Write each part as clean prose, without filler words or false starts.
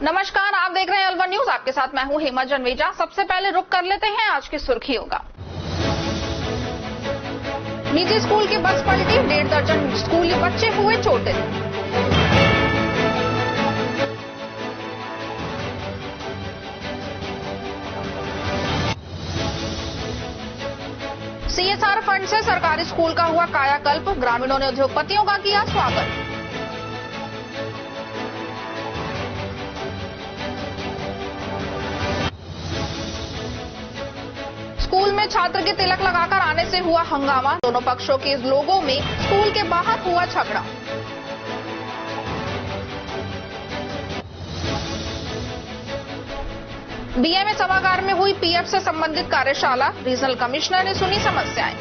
नमस्कार, आप देख रहे हैं अलवर न्यूज। आपके साथ मैं हूं हेमा जनवेजा। सबसे पहले रुक कर लेते हैं आज की सुर्खियों का। निजी स्कूल की बस पलटी, 1.5 दर्जन स्कूली बच्चे हुए चोटिल। सीएसआर फंड से सरकारी स्कूल का हुआ कायाकल्प, ग्रामीणों ने उद्योगपतियों का किया स्वागत। स्कूल में छात्र के तिलक लगाकर आने से हुआ हंगामा, दोनों पक्षों के लोगों में स्कूल के बाहर हुआ झगड़ा। बीएमए सभागार में हुई पीएफ से संबंधित कार्यशाला, रीजनल कमिश्नर ने सुनी समस्याएं।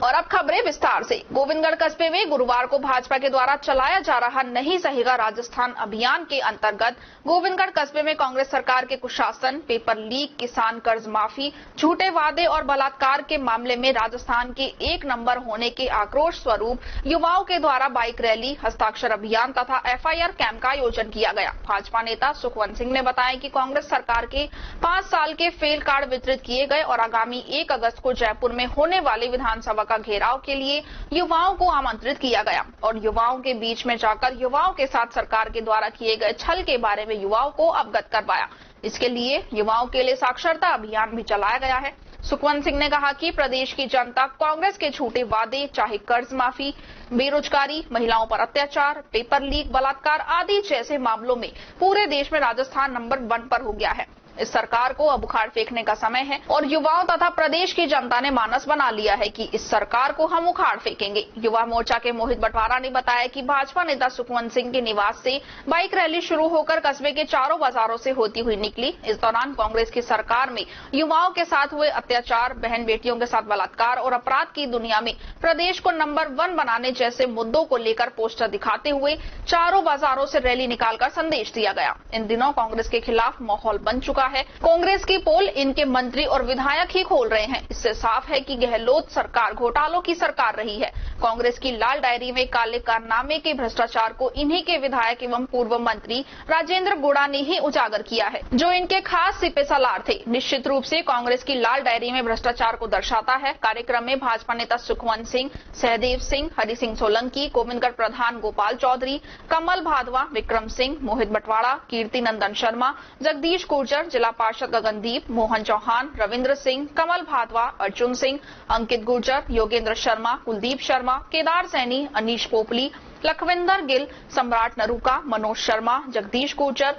और अब खबरें विस्तार से। गोविंदगढ़ कस्बे में गुरुवार को भाजपा के द्वारा चलाया जा रहा नहीं सहेगा राजस्थान अभियान के अंतर्गत गोविंदगढ़ कस्बे में कांग्रेस सरकार के कुशासन, पेपर लीक, किसान कर्ज माफी, झूठे वादे और बलात्कार के मामले में राजस्थान के 1 नंबर होने के आक्रोश स्वरूप युवाओं के द्वारा बाइक रैली, हस्ताक्षर अभियान तथा एफआईआर कैंप का आयोजन किया गया। भाजपा नेता सुखवंत सिंह ने बताया कि कांग्रेस सरकार के 5 साल के फेल कार्ड वितरित किए गए और आगामी 1 अगस्त को जयपुर में होने वाली विधानसभा का घेराव के लिए युवाओं को आमंत्रित किया गया और युवाओं के बीच में जाकर युवाओं के साथ सरकार के द्वारा किए गए छल के बारे में युवाओं को अवगत करवाया। इसके लिए युवाओं के लिए साक्षरता अभियान भी चलाया गया है। सुखवंत सिंह ने कहा कि प्रदेश की जनता कांग्रेस के झूठे वादे, चाहे कर्ज माफी, बेरोजगारी, महिलाओं पर अत्याचार, पेपर लीक, बलात्कार आदि जैसे मामलों में पूरे देश में राजस्थान नंबर 1 पर हो गया है। इस सरकार को अब उखाड़ फेंकने का समय है और युवाओं तथा प्रदेश की जनता ने मानस बना लिया है कि इस सरकार को हम उखाड़ फेंकेंगे। युवा मोर्चा के मोहित बटवारा ने बताया कि भाजपा नेता सुखवंत सिंह के निवास से बाइक रैली शुरू होकर कस्बे के चारों बाजारों से होती हुई निकली। इस दौरान कांग्रेस की सरकार में युवाओं के साथ हुए अत्याचार, बहन बेटियों के साथ बलात्कार और अपराध की दुनिया में प्रदेश को नंबर 1 बनाने जैसे मुद्दों को लेकर पोस्टर दिखाते हुए चारों बाजारों से रैली निकालकर संदेश दिया गया। इन दिनों कांग्रेस के खिलाफ माहौल बन चुका है। कांग्रेस की पोल इनके मंत्री और विधायक ही खोल रहे हैं। इससे साफ है कि गहलोत सरकार घोटालों की सरकार रही है। कांग्रेस की लाल डायरी में काले कारनामे के भ्रष्टाचार को इन्हीं के विधायक एवं पूर्व मंत्री राजेंद्र गुड़ा ने ही उजागर किया है, जो इनके खास सिपे सालार थे। निश्चित रूप से कांग्रेस की लाल डायरी में भ्रष्टाचार को दर्शाता है। कार्यक्रम में भाजपा नेता सुखवंत सिंह, सहदेव सिंह, हरि सिंह सोलंकी, गोविंदगढ़ प्रधान गोपाल चौधरी, कमल भादवा, विक्रम सिंह, मोहित बटवाड़ा, कीर्ति नंदन शर्मा, जगदीश गुर्जर, जिला पार्षद गगनदीप, मोहन चौहान, रविंद्र सिंह, कमल भादवा, अर्जुन सिंह, अंकित गुर्जर, योगेंद्र शर्मा, कुलदीप शर्मा, केदार सैनी, अनीश पोपली, लखविंदर गिल, सम्राट नरूका, मनोज शर्मा, जगदीश गुर्जर,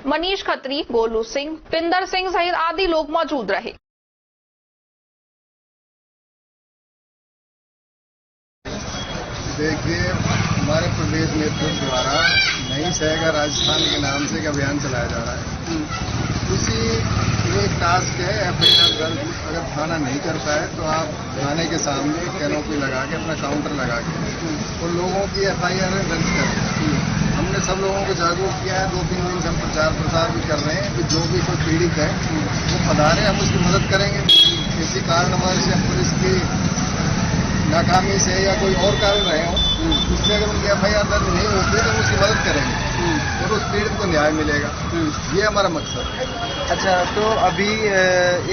मनीष खत्री, गोलू सिंह, पिंदर सिंह सहित आदि लोग मौजूद रहे। देखिए, हमारे प्रदेश नेतृत्व द्वारा नहीं सहेगा राजस्थान के नाम से एक अभियान चलाया जा रहा है। उसी एक टास्क है, एफआईआर दर्ज अगर थाना नहीं करता है तो आप थाने के सामने कैनोपी लगा के, अपना काउंटर लगा के उन लोगों की एफआईआर दर्ज करें। हमने सब लोगों को जागरूक किया है। 2-3 दिन से हम प्रचार प्रसार भी कर रहे हैं कि जो भी कोई पीड़ित है वो पधारे, हम उसकी मदद करेंगे। किसी कारणवश से पुलिस की नाकामी से या कोई और कारण रहे हो, उससे अगर उनकी एफआईआर दर्ज नहीं होती तो उसकी मदद करेंगे और उस पीड़ित को न्याय मिलेगा। ये हमारा मकसद है। अच्छा, तो अभी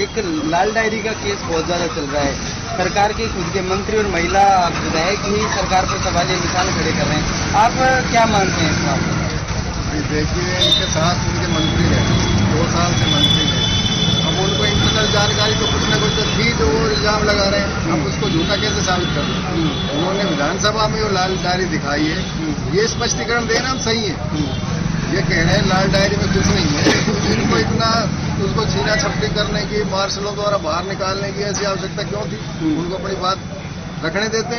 एक लाल डायरी का केस बहुत ज्यादा चल रहा है। सरकार के खुद के मंत्री और महिला विधायक ही सरकार पर सवालिया निशान खड़े कर रहे हैं। आप क्या मानते हैं इस बात में? देखिए, इनके साथ उनके मंत्री हैं, 2 साल से मंत्री हैं। हम उनको इंटरनल जानकारी तो कुछ न कुछ तो थी, जो वो इल्जाम लगा रहे हैं, हम उसको झूठा कैसे साबित कर रहे हैं? उन्होंने विधानसभा में वो लाल डायरी दिखाई है, ये स्पष्टीकरण देना हम सही है। ये कह रहे हैं लाल डायरी में कुछ नहीं है, इनको इतना उसको छीना झपटी करने की, मार्शलों द्वारा बाहर निकालने की ऐसी आवश्यकता क्यों थी? उनको अपनी बात रखने देते।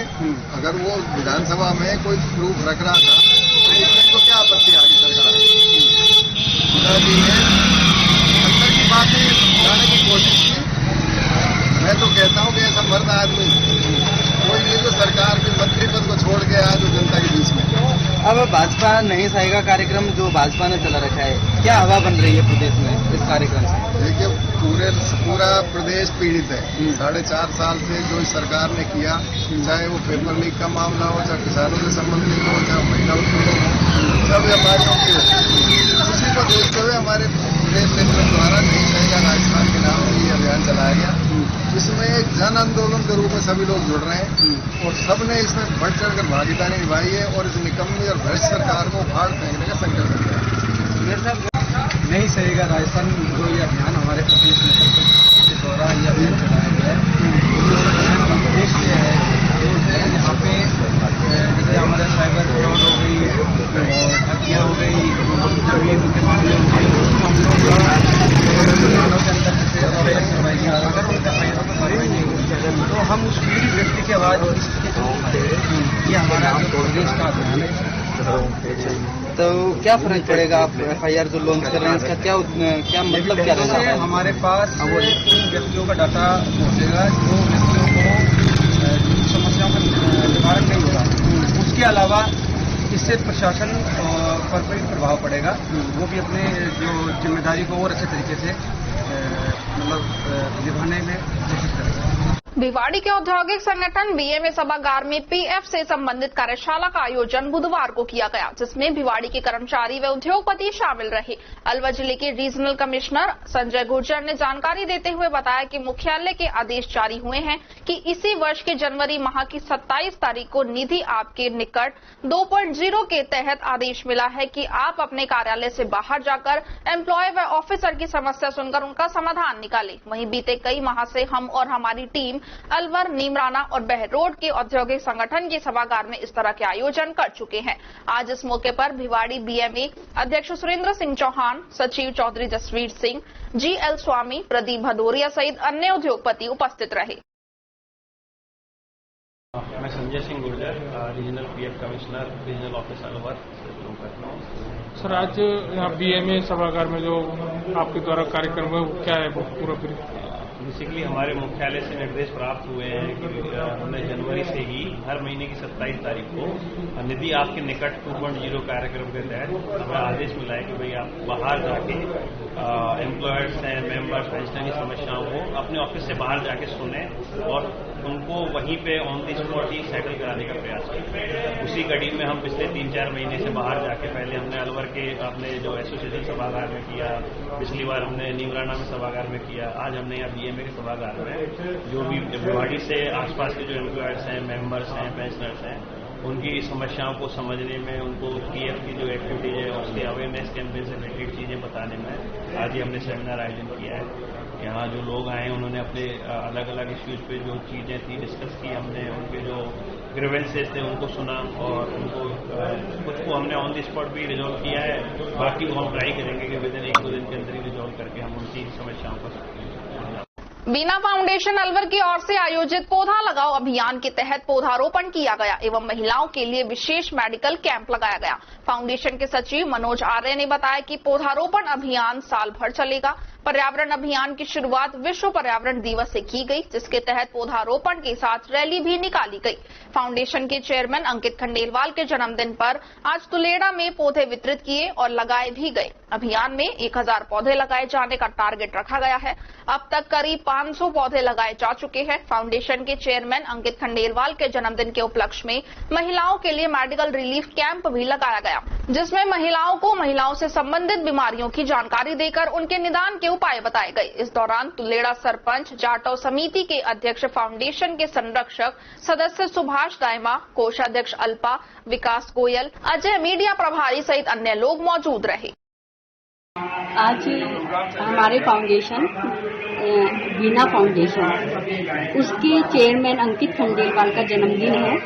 अगर वो विधानसभा में कोई प्रूफ रख रहा था तो इसमें तो क्या आपत्ति आ गई सरकार ने? अंदर की बातें जाने की कोशिश की। मैं तो कहता हूँ कि ऐसा मर्द आदमी कोई नहीं जो सरकार के मंत्री पद को छोड़ के आए जो जनता के बीच में। अब भाजपा नहीं सहेगा कार्यक्रम जो भाजपा ने चला रखा है, क्या हवा बन रही है प्रदेश में इस कार्यक्रम से? देखिए, पूरे पूरा प्रदेश पीड़ित है। 4.5 साल से जो इस सरकार ने किया, चाहे वो पेपर लीक का मामला हो, चाहे किसानों से संबंधित हो, चाहे महिला उत्पीड़न हो, सब व्यापारियों की हो, उसी को देखते हुए हमारे प्रदेश नेतृत्व द्वारा नहीं रहेगा राजस्थान के नाम पर ये अभियान चलाया गया, जिसमें एक जन आंदोलन के रूप में सभी लोग जुड़ रहे हैं और सबने इसमें बढ़ चढ़कर भागीदारी निभाई है और इस निकम्मी और भ्रष्ट सरकार को उखाड़ फेंकने का संकल्प लिया है। नहीं सहेगा राजस्थान जो ये अभियान हमारे प्रदेश में के द्वारा ये अभियान चलाया गया है, उद्देश्य है यहाँ पे जैसे हमारे साइबर फ्रॉड हो गई और हत्या हो गई, जमीन के मामले हो गए, हम लोग के अंदर तो हम उस पीड़ित व्यक्ति के बाद ये हमारा प्रदेश का अभियान है। तो क्या फर्क पड़ेगा आप FIR जो लॉन्च कर रहे हैं, इसका क्या मतलब क्या रहेगा? हमारे पास 3 व्यक्तियों का डाटा पहुंचेगा जो व्यक्तियों को जिन समस्याओं का निवारण नहीं हो रहा, उसके अलावा इससे प्रशासन पर भी प्रभाव पड़ेगा, वो भी अपने जो जिम्मेदारी को और अच्छे तरीके से निभाने में कोशिश करेगा। भिवाड़ी के औद्योगिक संगठन BMA सभागार में PF से संबंधित कार्यशाला का आयोजन बुधवार को किया गया, जिसमें भिवाड़ी के कर्मचारी व उद्योगपति शामिल रहे। अलवर जिले के रीजनल कमिश्नर संजय गुर्जर ने जानकारी देते हुए बताया कि मुख्यालय के आदेश जारी हुए हैं कि इसी वर्ष के जनवरी माह की 27 तारीख को निधि आपके निकट 2.0 के तहत आदेश मिला है कि आप अपने कार्यालय से बाहर जाकर एम्प्लॉय व ऑफिसर की समस्या सुनकर उनका समाधान निकालें। वहीं बीते कई माह से हम और हमारी टीम अलवर, नीमराना और बहरोड के औद्योगिक संगठन के सभागार में इस तरह के आयोजन कर चुके हैं। आज इस मौके पर भिवाड़ी BMA अध्यक्ष सुरेंद्र सिंह चौहान, सचिव चौधरी जसवीर सिंह, GL स्वामी, प्रदीप भदौरिया सहित अन्य उद्योगपति उपस्थित रहे। मैं Sanjay Singh Gurjar, regional PF commissioner, regional office Alwar से बिलोंग करता हूँ। सर, आज यहाँ BMA सभागार में जो आपके द्वारा कार्यक्रम है वो क्या है, वो पूरा बेसिकली हमारे मुख्यालय से निर्देश प्राप्त हुए हैं कि हमने जनवरी से ही हर महीने की 27 तारीख को निधि आपके निकट 2.0 कार्यक्रम के तहत हमें आदेश मिला है कि भाई आप बाहर जाके एम्प्लॉयर्स हैं, मेंबर्स, पेंशनर की समस्याओं को अपने ऑफिस से बाहर जाके सुने और उनको वहीं पे on the spot he settle कराने का प्रयास करें। उसी कड़ी में हम पिछले 3-4 महीने से बाहर जाके पहले हमने अलवर के अपने जो एसोसिएशन सभागार में किया, पिछली बार हमने नीमराना में सभागार में किया, आज हमने यहाँ BMA के सभागार में जो भी भिवाड़ी से आसपास के जो एम्प्लॉयर्स हैं, मेंबर्स हैं, पेंशनर्स हैं, उनकी समस्याओं को समझने में, उनको PF की जो एक्टिविटीज है उसके अवेयरनेस कैंपेन से रिलेटेड चीजें बताने में आज ही हमने सेमिनार आयोजन किया है। यहाँ जो लोग आए उन्होंने अपने अलग अलग इश्यूज पे जो चीजें थी डिस्कस की, हमने उनके जो ग्रीवेंसेस थे उनको सुना और उनको कुछ को हमने ऑन द स्पॉट भी रिजॉल्व किया है, बाकी को हम ट्राई करेंगे कि विदिन 1-2 दिन के अंदर ही रिजॉल्व करके हम उनकी समस्याओं को बीना फाउंडेशन अलवर की ओर से आयोजित पौधा लगाओ अभियान के तहत पौधारोपण किया गया एवं महिलाओं के लिए विशेष मेडिकल कैंप लगाया गया। फाउंडेशन के सचिव मनोज आर्य ने बताया कि पौधारोपण अभियान साल भर चलेगा। पर्यावरण अभियान की शुरुआत विश्व पर्यावरण दिवस से की गई, जिसके तहत पौधारोपण के साथ रैली भी निकाली गई। फाउंडेशन के चेयरमैन अंकित खंडेलवाल के जन्मदिन पर आज तुलेड़ा में पौधे वितरित किए और लगाए भी गए। अभियान में 1000 पौधे लगाए जाने का टारगेट रखा गया है। अब तक करीब 500 पौधे लगाए जा चुके हैं। फाउंडेशन के चेयरमैन अंकित खंडेलवाल के जन्मदिन के उपलक्ष्य में महिलाओं के लिए मेडिकल रिलीफ कैंप भी लगाया गया, जिसमें महिलाओं को महिलाओं से संबंधित बीमारियों की जानकारी देकर उनके निदान के उपाय बताए गए। इस दौरान तुलेड़ा सरपंच, जाटव समिति के अध्यक्ष, फाउंडेशन के संरक्षक सदस्य सुभाष दायमा, कोषाध्यक्ष अल्पा, विकास गोयल, अजय, मीडिया प्रभारी सहित अन्य लोग मौजूद रहे। आज हमारे फाउंडेशन बीना फाउंडेशन उसके चेयरमैन अंकित खंडेलवाल का जन्मदिन है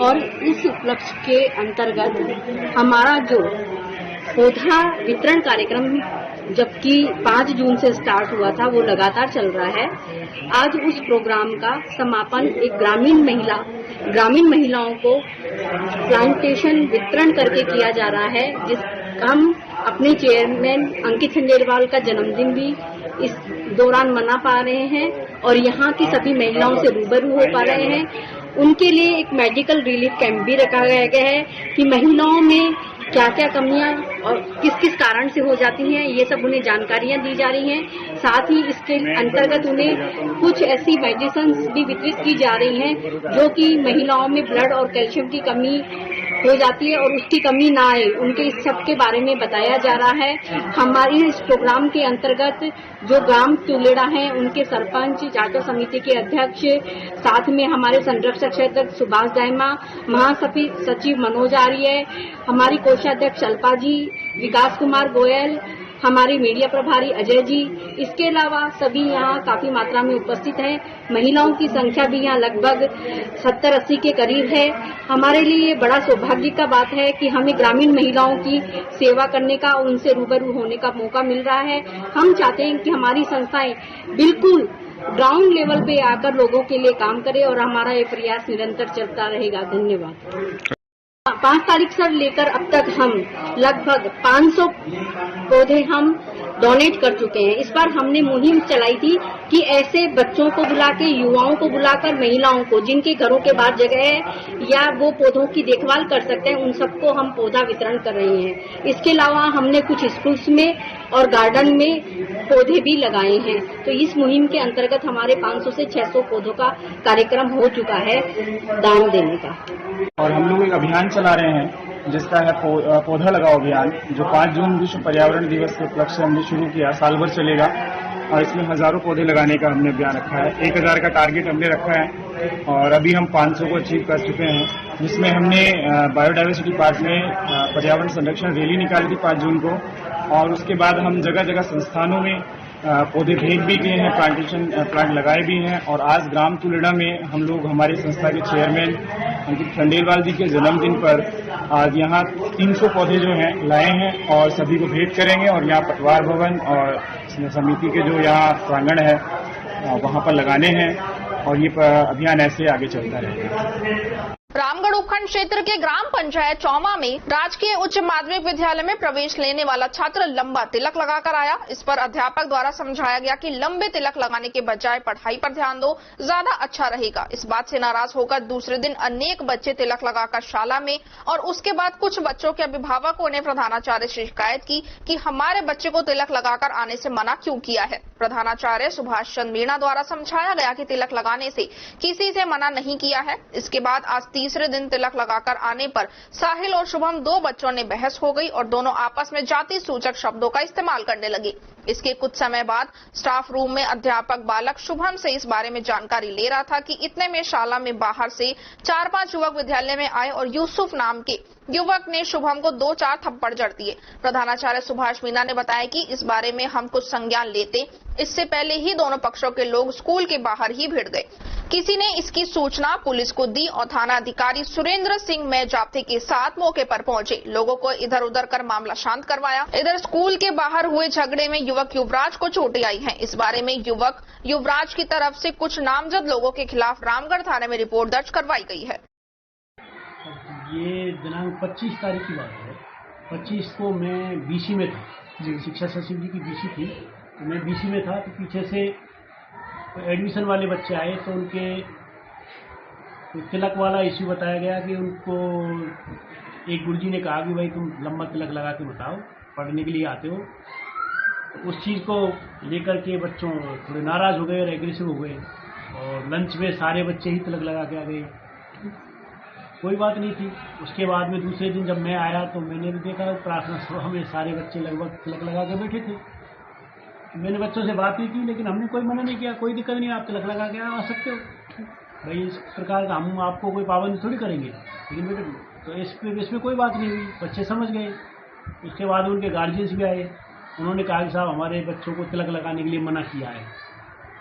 और इस उपलक्ष्य के अंतर्गत हमारा जो पौधा वितरण कार्यक्रम जबकि 5 जून से स्टार्ट हुआ था वो लगातार चल रहा है। आज उस प्रोग्राम का समापन एक ग्रामीण महिलाओं को प्लांटेशन वितरण करके किया जा रहा है, जिस हम अपने चेयरमैन अंकित खंडेलवाल का जन्मदिन भी इस दौरान मना पा रहे हैं और यहाँ की सभी महिलाओं से रूबरू हो पा रहे हैं। उनके लिए एक मेडिकल रिलीफ कैंप भी रखा गया है कि महिलाओं में क्या क्या कमियां और किस किस कारण से हो जाती हैं, ये सब उन्हें जानकारियां दी जा रही हैं। साथ ही इसके अंतर्गत उन्हें कुछ ऐसी मेडिसिन भी वितरित की जा रही हैं जो कि महिलाओं में ब्लड और कैल्शियम की कमी हो जाती है और उसकी कमी ना आए, उनके इस सब के बारे में बताया जा रहा है। हमारे इस प्रोग्राम के अंतर्गत जो ग्राम तुलेड़ा हैं उनके सरपंच, जांच समिति के अध्यक्ष, साथ में हमारे संरक्षक क्षेत्र सुभाष दायमा, महासचिव मनोज आर्य, हमारी कोषाध्यक्ष अल्पा जी, विकास कुमार गोयल, हमारे मीडिया प्रभारी अजय जी, इसके अलावा सभी यहाँ काफी मात्रा में उपस्थित हैं। महिलाओं की संख्या भी यहाँ लगभग 70-80 के करीब है। हमारे लिए ये बड़ा सौभाग्य का बात है कि हमें ग्रामीण महिलाओं की सेवा करने का और उनसे रूबरू होने का मौका मिल रहा है। हम चाहते हैं कि हमारी संस्थाएं बिल्कुल ग्राउंड लेवल पे आकर लोगों के लिए काम करे और हमारा ये प्रयास निरंतर चलता रहेगा। धन्यवाद। 5 तारीख से लेकर अब तक हम लगभग 500 पौधे हम डोनेट कर चुके हैं। इस बार हमने मुहिम चलाई थी कि ऐसे बच्चों को बुला के, युवाओं को बुलाकर, महिलाओं को जिनके घरों के बाहर जगह है या वो पौधों की देखभाल कर सकते हैं, उन सबको हम पौधा वितरण कर रहे हैं। इसके अलावा हमने कुछ स्कूल्स में और गार्डन में पौधे भी लगाए हैं। तो इस मुहिम के अंतर्गत हमारे 500 से 600 पौधों का कार्यक्रम हो चुका है दान देने का। और हम लोग एक अभियान चला रहे हैं जिसका है पौधा लगाओ अभियान, जो 5 जून विश्व पर्यावरण दिवस के उपलक्ष्य से हमने शुरू किया, साल भर चलेगा और इसमें हजारों पौधे लगाने का हमने अभियान रखा है। 1000 का टारगेट हमने रखा है और अभी हम 500 को अचीव कर चुके हैं, जिसमें हमने बायोडायवर्सिटी पार्क में पर्यावरण संरक्षण रैली निकाली थी 5 जून को और उसके बाद हम जगह जगह संस्थानों में पौधे भेज भी किए हैं, प्लांट लगाए भी हैं। और आज ग्राम तुलेड़ा में हम लोग हमारे संस्था के चेयरमैन अंकित खंडेलवाल जी के जन्मदिन पर आज यहाँ 300 पौधे जो हैं लाए हैं और सभी को भेंट करेंगे और यहाँ पटवार भवन और समिति के जो यहाँ प्रांगण है वहाँ पर लगाने हैं और ये अभियान ऐसे आगे चलता रहेगा। रामगढ़ उपखंड क्षेत्र के ग्राम पंचायत चौमा में राजकीय उच्च माध्यमिक विद्यालय में प्रवेश लेने वाला छात्र लंबा तिलक लगाकर आया। इस पर अध्यापक द्वारा समझाया गया कि लंबे तिलक लगाने के बजाय पढ़ाई पर ध्यान दो, ज्यादा अच्छा रहेगा। इस बात से नाराज होकर दूसरे दिन अनेक बच्चे तिलक लगाकर शाला में और उसके बाद कुछ बच्चों के अभिभावकों ने प्रधानाचार्य से शिकायत की कि हमारे बच्चे को तिलक लगाकर आने से मना क्यों किया है। प्रधानाचार्य सुभाष चंद्र मीणा द्वारा समझाया गया कि तिलक लगाने से किसी से मना नहीं किया है। इसके बाद आज तीसरे दिन तिलक लगाकर आने पर साहिल और शुभम 2 बच्चों ने बहस हो गई और दोनों आपस में जाति सूचक शब्दों का इस्तेमाल करने लगे। इसके कुछ समय बाद स्टाफ रूम में अध्यापक बालक शुभम से इस बारे में जानकारी ले रहा था कि इतने में शाला में बाहर से 4-5 युवक विद्यालय में आए और यूसुफ नाम के युवक ने शुभम को 2-4 थप्पड़ जड़ दिए। प्रधानाचार्य सुभाष मीणा ने बताया कि इस बारे में हम कुछ संज्ञान लेते, इससे पहले ही दोनों पक्षों के लोग स्कूल के बाहर ही भिड़ गए। किसी ने इसकी सूचना पुलिस को दी और थाना अधिकारी सुरेंद्र सिंह मेजाप्ते के साथ मौके पर पहुंचे, लोगों को इधर उधर कर मामला शांत करवाया। इधर स्कूल के बाहर हुए झगड़े में युवक युवराज को चोटें आई हैं। इस बारे में युवक युवराज की तरफ से कुछ नामजद लोगों के खिलाफ रामगढ़ थाने में रिपोर्ट दर्ज करवाई गई है। ये दिनांक 25 तारीख की बात है। 25 को मैं बीसी में था जी, शिक्षा सचिव जी की बीसी थी, तो मैं बीसी में था। तो पीछे से एडमिशन वाले बच्चे आए तो उनके तिलक वाला इश्यू बताया गया कि उनको एक गुरुजी ने कहा कि भाई तुम लंबा तिलक लगा के बताओ, पढ़ने के लिए आते हो। तो उस चीज़ को लेकर के बच्चों थोड़े नाराज़ हो गए और एग्रेसिव हो गए और लंच में सारे बच्चे ही तिलक लगा के आ गए। कोई बात नहीं थी। उसके बाद में दूसरे दिन जब मैं आया तो मैंने भी देखा प्रार्थना सभा में सारे बच्चे लगभग तिलक लगा के बैठे थे। मैंने बच्चों से बात ही की लेकिन हमने कोई मना नहीं किया, कोई दिक्कत नहीं, आप तिलक लगा के आ सकते हो भाई, इस प्रकार का हम आपको कोई पाबंदी थोड़ी करेंगे। लेकिन बेटे तो इसमें कोई बात नहीं हुई, बच्चे समझ गए। उसके बाद उनके गार्जियंस भी आए, उन्होंने कहा कि साहब हमारे बच्चों को तिलक लगाने के लिए मना किया है।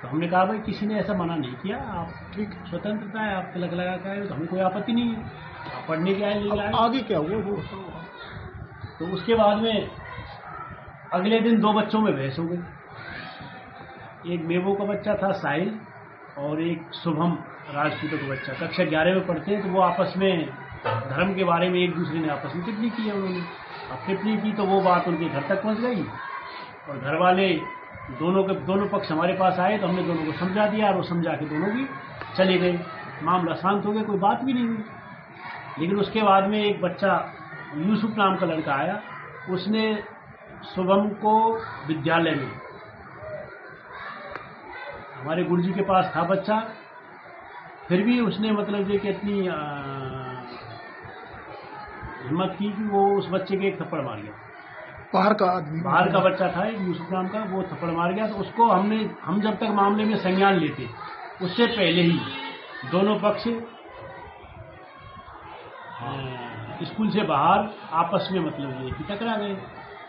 तो हमने कहा भाई किसी ने ऐसा मना नहीं किया, आप ठीक स्वतंत्रता है, आप तिलक लगा के आए तो हमें कोई आपत्ति नहीं है, आप पढ़ने के आए ले आए। आगे क्या हुआ वो? तो उसके बाद में अगले दिन 2 बच्चों में बहस हो गई। एक मेवो का बच्चा था साहिल और एक शुभम राजपूतों का बच्चा, कक्षा 11 में पढ़ते हैं। तो वो आपस में धर्म के बारे में एक दूसरे ने आपस में टिप्पणी की है। उन्होंने अब टिप्पणी की तो वो बात उनके घर तक पहुंच गई और घर वाले दोनों पक्ष हमारे पास आए तो हमने दोनों को समझा दिया और वो समझा के दोनों भी चले गए। मामला शांत हो गया, कोई बात भी नहीं हुई। लेकिन उसके बाद में एक बच्चा यूसुफ नाम का लड़का आया, उसने शुभम को विद्यालय में हमारे गुरुजी के पास था बच्चा, फिर भी उसने मतलब ये कि इतनी हिम्मत की कि वो उस बच्चे के एक थप्पड़ मार गया। बाहर का आदमी, बाहर का बच्चा था एक यूसुफ नाम का, वो थप्पड़ मार गया। तो उसको हम जब तक मामले में संज्ञान लेते उससे पहले ही दोनों पक्ष स्कूल से बाहर आपस में मतलब ये कि टकरा गए।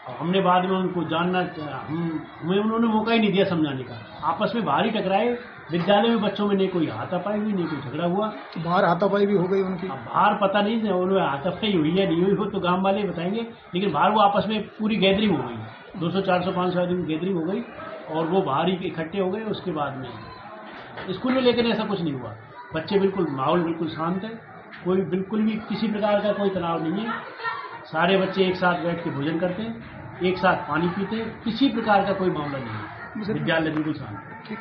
और हमने बाद में उनको हमें उन्होंने मौका ही नहीं दिया समझाने का, आपस में बाहर ही टकराए। विद्यालय में बच्चों में नहीं कोई हाथापाई हुई, नहीं कोई झगड़ा हुआ। तो बाहर हाथापाई भी हो गई उनकी? बाहर पता नहीं उन्होंने हाथापाई हुई है नहीं हुई हो तो गांव वाले बताएंगे, लेकिन बाहर वो आपस में पूरी गैदरिंग हो गई, 200 400 500 आदमी की गैदरिंग हो गई और वो बाहर ही इकट्ठे हो गए। उसके बाद में स्कूल में लेकिन ऐसा कुछ नहीं हुआ, बच्चे बिल्कुल, माहौल बिल्कुल शांत है, कोई बिल्कुल भी किसी प्रकार का कोई तनाव नहीं है। सारे बच्चे एक साथ बैठ के भोजन करते हैं, एक साथ पानी पीते हैं, किसी प्रकार का कोई मामला नहीं है, विद्यालय बिल्कुल शांत है।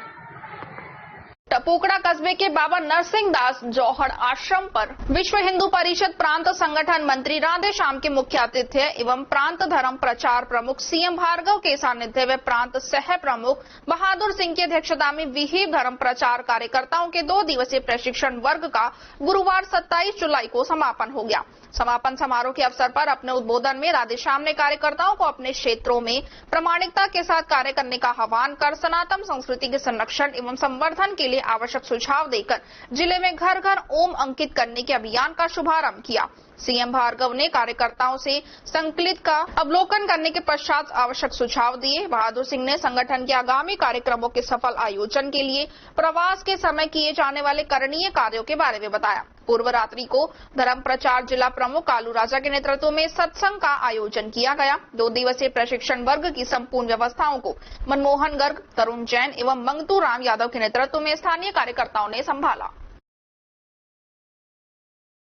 टपुकड़ा कस्बे के बाबा नरसिंह दास जौहर आश्रम पर विश्व हिंदू परिषद प्रांत संगठन मंत्री राधे श्याम के मुख्य आतिथ्य एवं प्रांत धर्म प्रचार प्रमुख सीएम भार्गव के सानिध्य में प्रांत सह प्रमुख बहादुर सिंह की अध्यक्षता में विहिप धर्म प्रचार कार्यकर्ताओं के 2 दिवसीय प्रशिक्षण वर्ग का गुरुवार 27 जुलाई को समापन हो गया। समापन समारोह के अवसर पर अपने उद्बोधन में राधेश्याम ने कार्यकर्ताओं को अपने क्षेत्रों में प्रामाणिकता के साथ कार्य करने का आह्वान कर सनातन संस्कृति के संरक्षण एवं संवर्धन के लिए आवश्यक सुझाव देकर जिले में घर घर ओम अंकित करने के अभियान का शुभारंभ किया। सीएम भार्गव ने कार्यकर्ताओं से संकलित का अवलोकन करने के पश्चात आवश्यक सुझाव दिए। बहादुर सिंह ने संगठन के आगामी कार्यक्रमों के सफल आयोजन के लिए प्रवास के समय किए जाने वाले करणीय कार्यों के बारे में बताया। पूर्व रात्रि को धर्म प्रचार जिला प्रमुख कालू राजा के नेतृत्व में सत्संग का आयोजन किया गया। 2 दिवसीय प्रशिक्षण वर्ग की संपूर्ण व्यवस्थाओं को मनमोहन गर्ग, तरुण जैन एवं मंगतू राम यादव के नेतृत्व में स्थानीय कार्यकर्ताओं ने संभाला।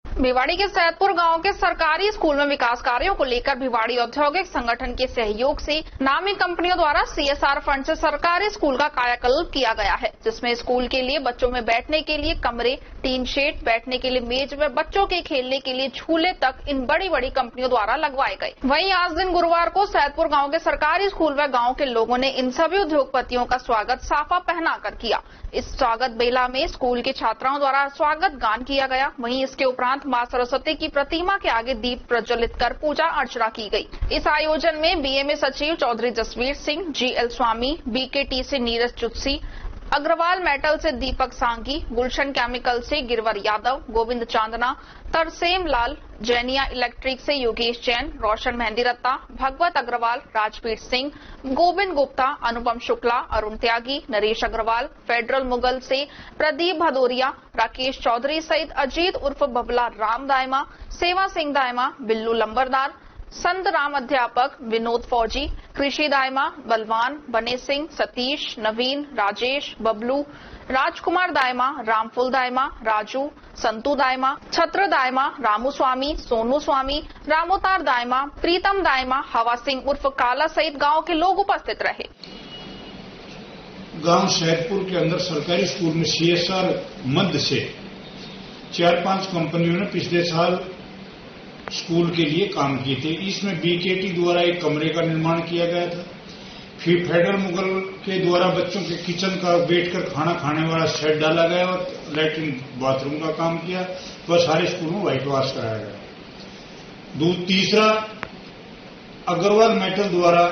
भिवाड़ी के सैदपुर गांव के सरकारी स्कूल में विकास कार्यों को लेकर भिवाड़ी औद्योगिक संगठन के सहयोग से नामी कंपनियों द्वारा सीएसआर फंड से सरकारी स्कूल का कायाकल्प किया गया है, जिसमें स्कूल के लिए बच्चों में बैठने के लिए कमरे, टीन शेड, बैठने के लिए मेज व बच्चों के खेलने के लिए झूले तक इन बड़ी बड़ी कंपनियों द्वारा लगवाए गए। वहीं आज दिन गुरुवार को सैदपुर गाँव के सरकारी स्कूल व गाँव के लोगों ने इन सभी उद्योगपतियों का स्वागत साफा पहनाकर किया। इस स्वागत बेला में स्कूल के छात्राओं द्वारा स्वागत गान किया गया। वहीं इसके उपरांत मां सरस्वती की प्रतिमा के आगे दीप प्रज्वलित कर पूजा अर्चना की गई। इस आयोजन में बीएमए सचिव चौधरी जसवीर सिंह, जीएल स्वामी, बीकेटी से नीरज चुत्सी, अग्रवाल मेटल से दीपक सांगी, गुलशन केमिकल से गिरवर यादव, गोविंद चांदना, तरसेम लाल, जैनिया इलेक्ट्रिक से योगेश जैन, रोशन मेहंदी रत्ता, भगवत अग्रवाल, राजवीर सिंह, गोविंद गुप्ता, अनुपम शुक्ला, अरुण त्यागी, नरेश अग्रवाल, फेडरल मुगल से प्रदीप भदौरिया, राकेश चौधरी सहित अजीत उर्फ बबला राम दायमा, सेवा सिंह दायमा, बिल्लू लंबरदार, संत राम अध्यापक, विनोद फौजी, कृषि दायमा, बलवान, बने सिंह, सतीश, नवीन, राजेश, बबलू, राजकुमार दायमा, रामफुल दायमा, राजू, संतू दायमा, छत्र दायमा, रामू स्वामी, सोनू स्वामी, रामोतार दायमा, प्रीतम दायमा, हवा सिंह उर्फ काला सहित गांव के लोग उपस्थित रहे। गांव सैदपुर के अंदर सरकारी स्कूल में सीएसआर मद से 4-5 कंपनियों ने पिछले साल स्कूल के लिए काम किए थे। इसमें बीकेटी द्वारा एक कमरे का निर्माण किया गया था, फिर फेडरल मुगल के द्वारा बच्चों के किचन का बैठकर खाना खाने वाला सेट डाला गया और लैट्रिन बाथरूम का काम किया, वह सारे स्कूल में व्हाइट वॉश कराया गया। तीसरा, अग्रवाल मेटल द्वारा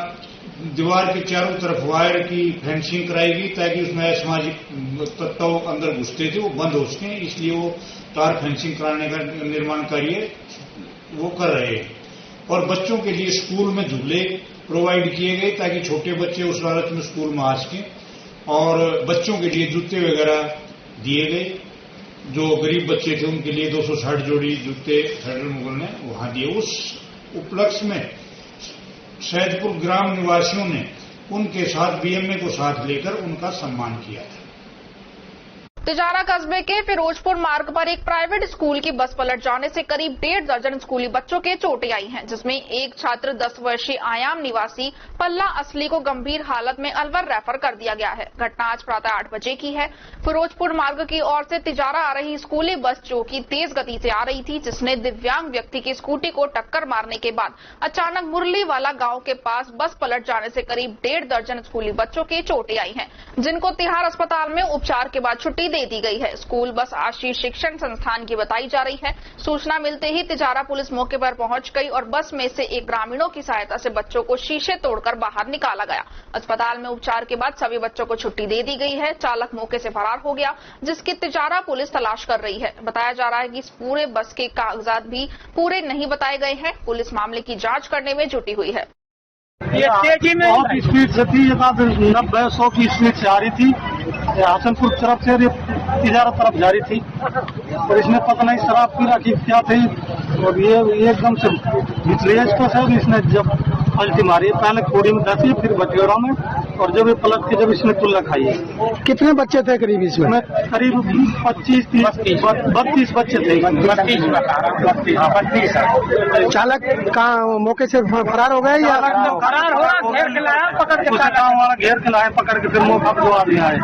दीवार के चारों तरफ वायर की फेंसिंग कराई गई ताकि उसमें असामाजिक तत्व अंदर घुसते थे वो बंद हो सके, इसलिए वो तार फेंसिंग कराने का निर्माण कार्य वो कर रहे हैं। और बच्चों के लिए स्कूल में झूले प्रोवाइड किए गए ताकि छोटे बच्चे उस हालत में स्कूल में आ सकें। और बच्चों के लिए जूते वगैरह दिए गए, जो गरीब बच्चे थे उनके लिए 260 जोड़ी जूते फेडरल मुगल ने वहां दिए। उस उपलक्ष्य में सैदपुर ग्राम निवासियों ने उनके साथ बीएमए को साथ लेकर उनका सम्मान किया था। तिजारा कस्बे के फिरोजपुर मार्ग पर एक प्राइवेट स्कूल की बस पलट जाने से करीब 1.5 दर्जन स्कूली बच्चों के चोटें आई हैं, जिसमें एक छात्र 10 वर्षीय आयाम निवासी पल्ला असली को गंभीर हालत में अलवर रेफर कर दिया गया है। घटना आज प्रातः 8 बजे की है। फिरोजपुर मार्ग की ओर से तिजारा आ रही स्कूली बस जो कि तेज गति से आ रही थी, जिसने दिव्यांग व्यक्ति की स्कूटी को टक्कर मारने के बाद अचानक मुरली वाला गांव के पास बस पलट जाने से करीब 1.5 दर्जन स्कूली बच्चों के चोटें आई हैं, जिनको तिहाड़ अस्पताल में उपचार के बाद छुट्टी दे दी गई है। स्कूल बस आशीष शिक्षण संस्थान की बताई जा रही है। सूचना मिलते ही तिजारा पुलिस मौके पर पहुंच गई और बस में से एक ग्रामीणों की सहायता से बच्चों को शीशे तोड़कर बाहर निकाला गया। अस्पताल में उपचार के बाद सभी बच्चों को छुट्टी दे दी गई है। चालक मौके से फरार हो गया, जिसकी तिजारा पुलिस तलाश कर रही है। बताया जा रहा है कि इस पूरे बस के कागजात भी पूरे नहीं बताए गए हैं। पुलिस मामले की जांच करने में जुटी हुई है। ये तेजी में बहुत स्पीड से थी, 90-100 की स्पीड से आ रही थी। हसनपुर तरफ से तिजारा तरफ जा रही थी और इसने पता नहीं शराब पी रखी क्या थी और ये एकदम से निचले तो सर इसने जब पलटी मारी, पहले कोड़ी में दसी फिर बटेड़ा में और जब ये पलट के जब इसने कुल्ला खाई है। कितने बच्चे थे करीब इसमें? करीब 25-32 बच्चे थे। 32। चालक कहाँ मौके से फरार हो गए या फरार हो गया? घेर के लाया पकड़ के, गाँव वाला घेर के लाया पकड़ के, फिर मौका पर जो आदमी आए।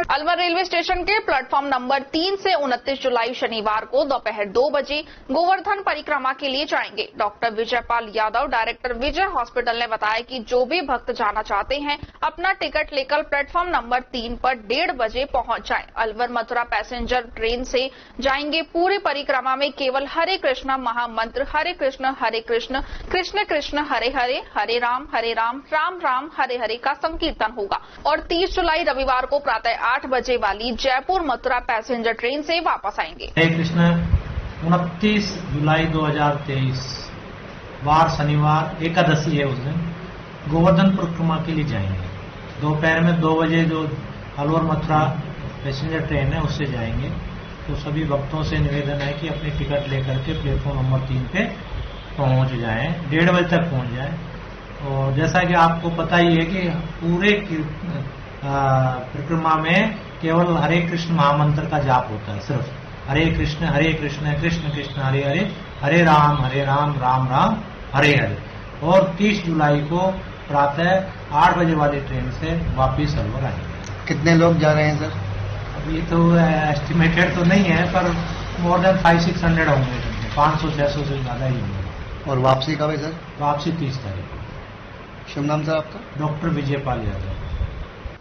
अलवर रेलवे स्टेशन के प्लेटफॉर्म नंबर 3 से 29 जुलाई शनिवार को दोपहर 2 बजे गोवर्धन परिक्रमा के लिए जाएंगे। डॉक्टर विजयपाल यादव, डायरेक्टर विजय हॉस्पिटल ने बताया कि जो भी भक्त जाना चाहते हैं अपना टिकट लेकर प्लेटफॉर्म नंबर 3 पर 1:30 बजे पहुंच जाएं। अलवर मथुरा पैसेंजर ट्रेन से जाएंगे। पूरी परिक्रमा में केवल हरे कृष्णा महामंत्र हरे कृष्ण कृष्ण कृष्ण हरे हरे, हरे राम राम राम हरे हरे का संकीर्तन होगा और 30 जुलाई रविवार को प्रातः 8 बजे वाली जयपुर मथुरा पैसेंजर ट्रेन से वापस आएंगे। हरे कृष्ण 29 जुलाई 2023 वार शनिवार एकादशी है, उस दिन गोवर्धन परिक्रमा के लिए जाएंगे। दोपहर में 2 बजे जो अलवर मथुरा पैसेंजर ट्रेन है उससे जाएंगे। तो सभी भक्तों से निवेदन है कि अपनी टिकट लेकर के प्लेटफॉर्म नंबर 3 पे पहुंच जाएं, 1:30 बजे तक पहुंच जाएं। और जैसा कि आपको पता ही है कि पूरे परिक्रमा में केवल हरे कृष्ण महामंत्र का जाप होता है, सिर्फ हरे कृष्ण कृष्ण कृष्ण हरे हरे, हरे राम राम राम हरे हरे। और 30 जुलाई को प्रातः 8 बजे वाली ट्रेन से वापिस अलवर आएंगे। कितने लोग जा रहे हैं सर? अभी तो एस्टिमेटेड तो नहीं है, पर मोर देन 500-600 होंगे, 500-600 से ज्यादा ही होंगे। और वापसी कब है सर? वापसी 30 तारीख। शुभ नाम सर आपका? डॉक्टर विजयपाल यादव।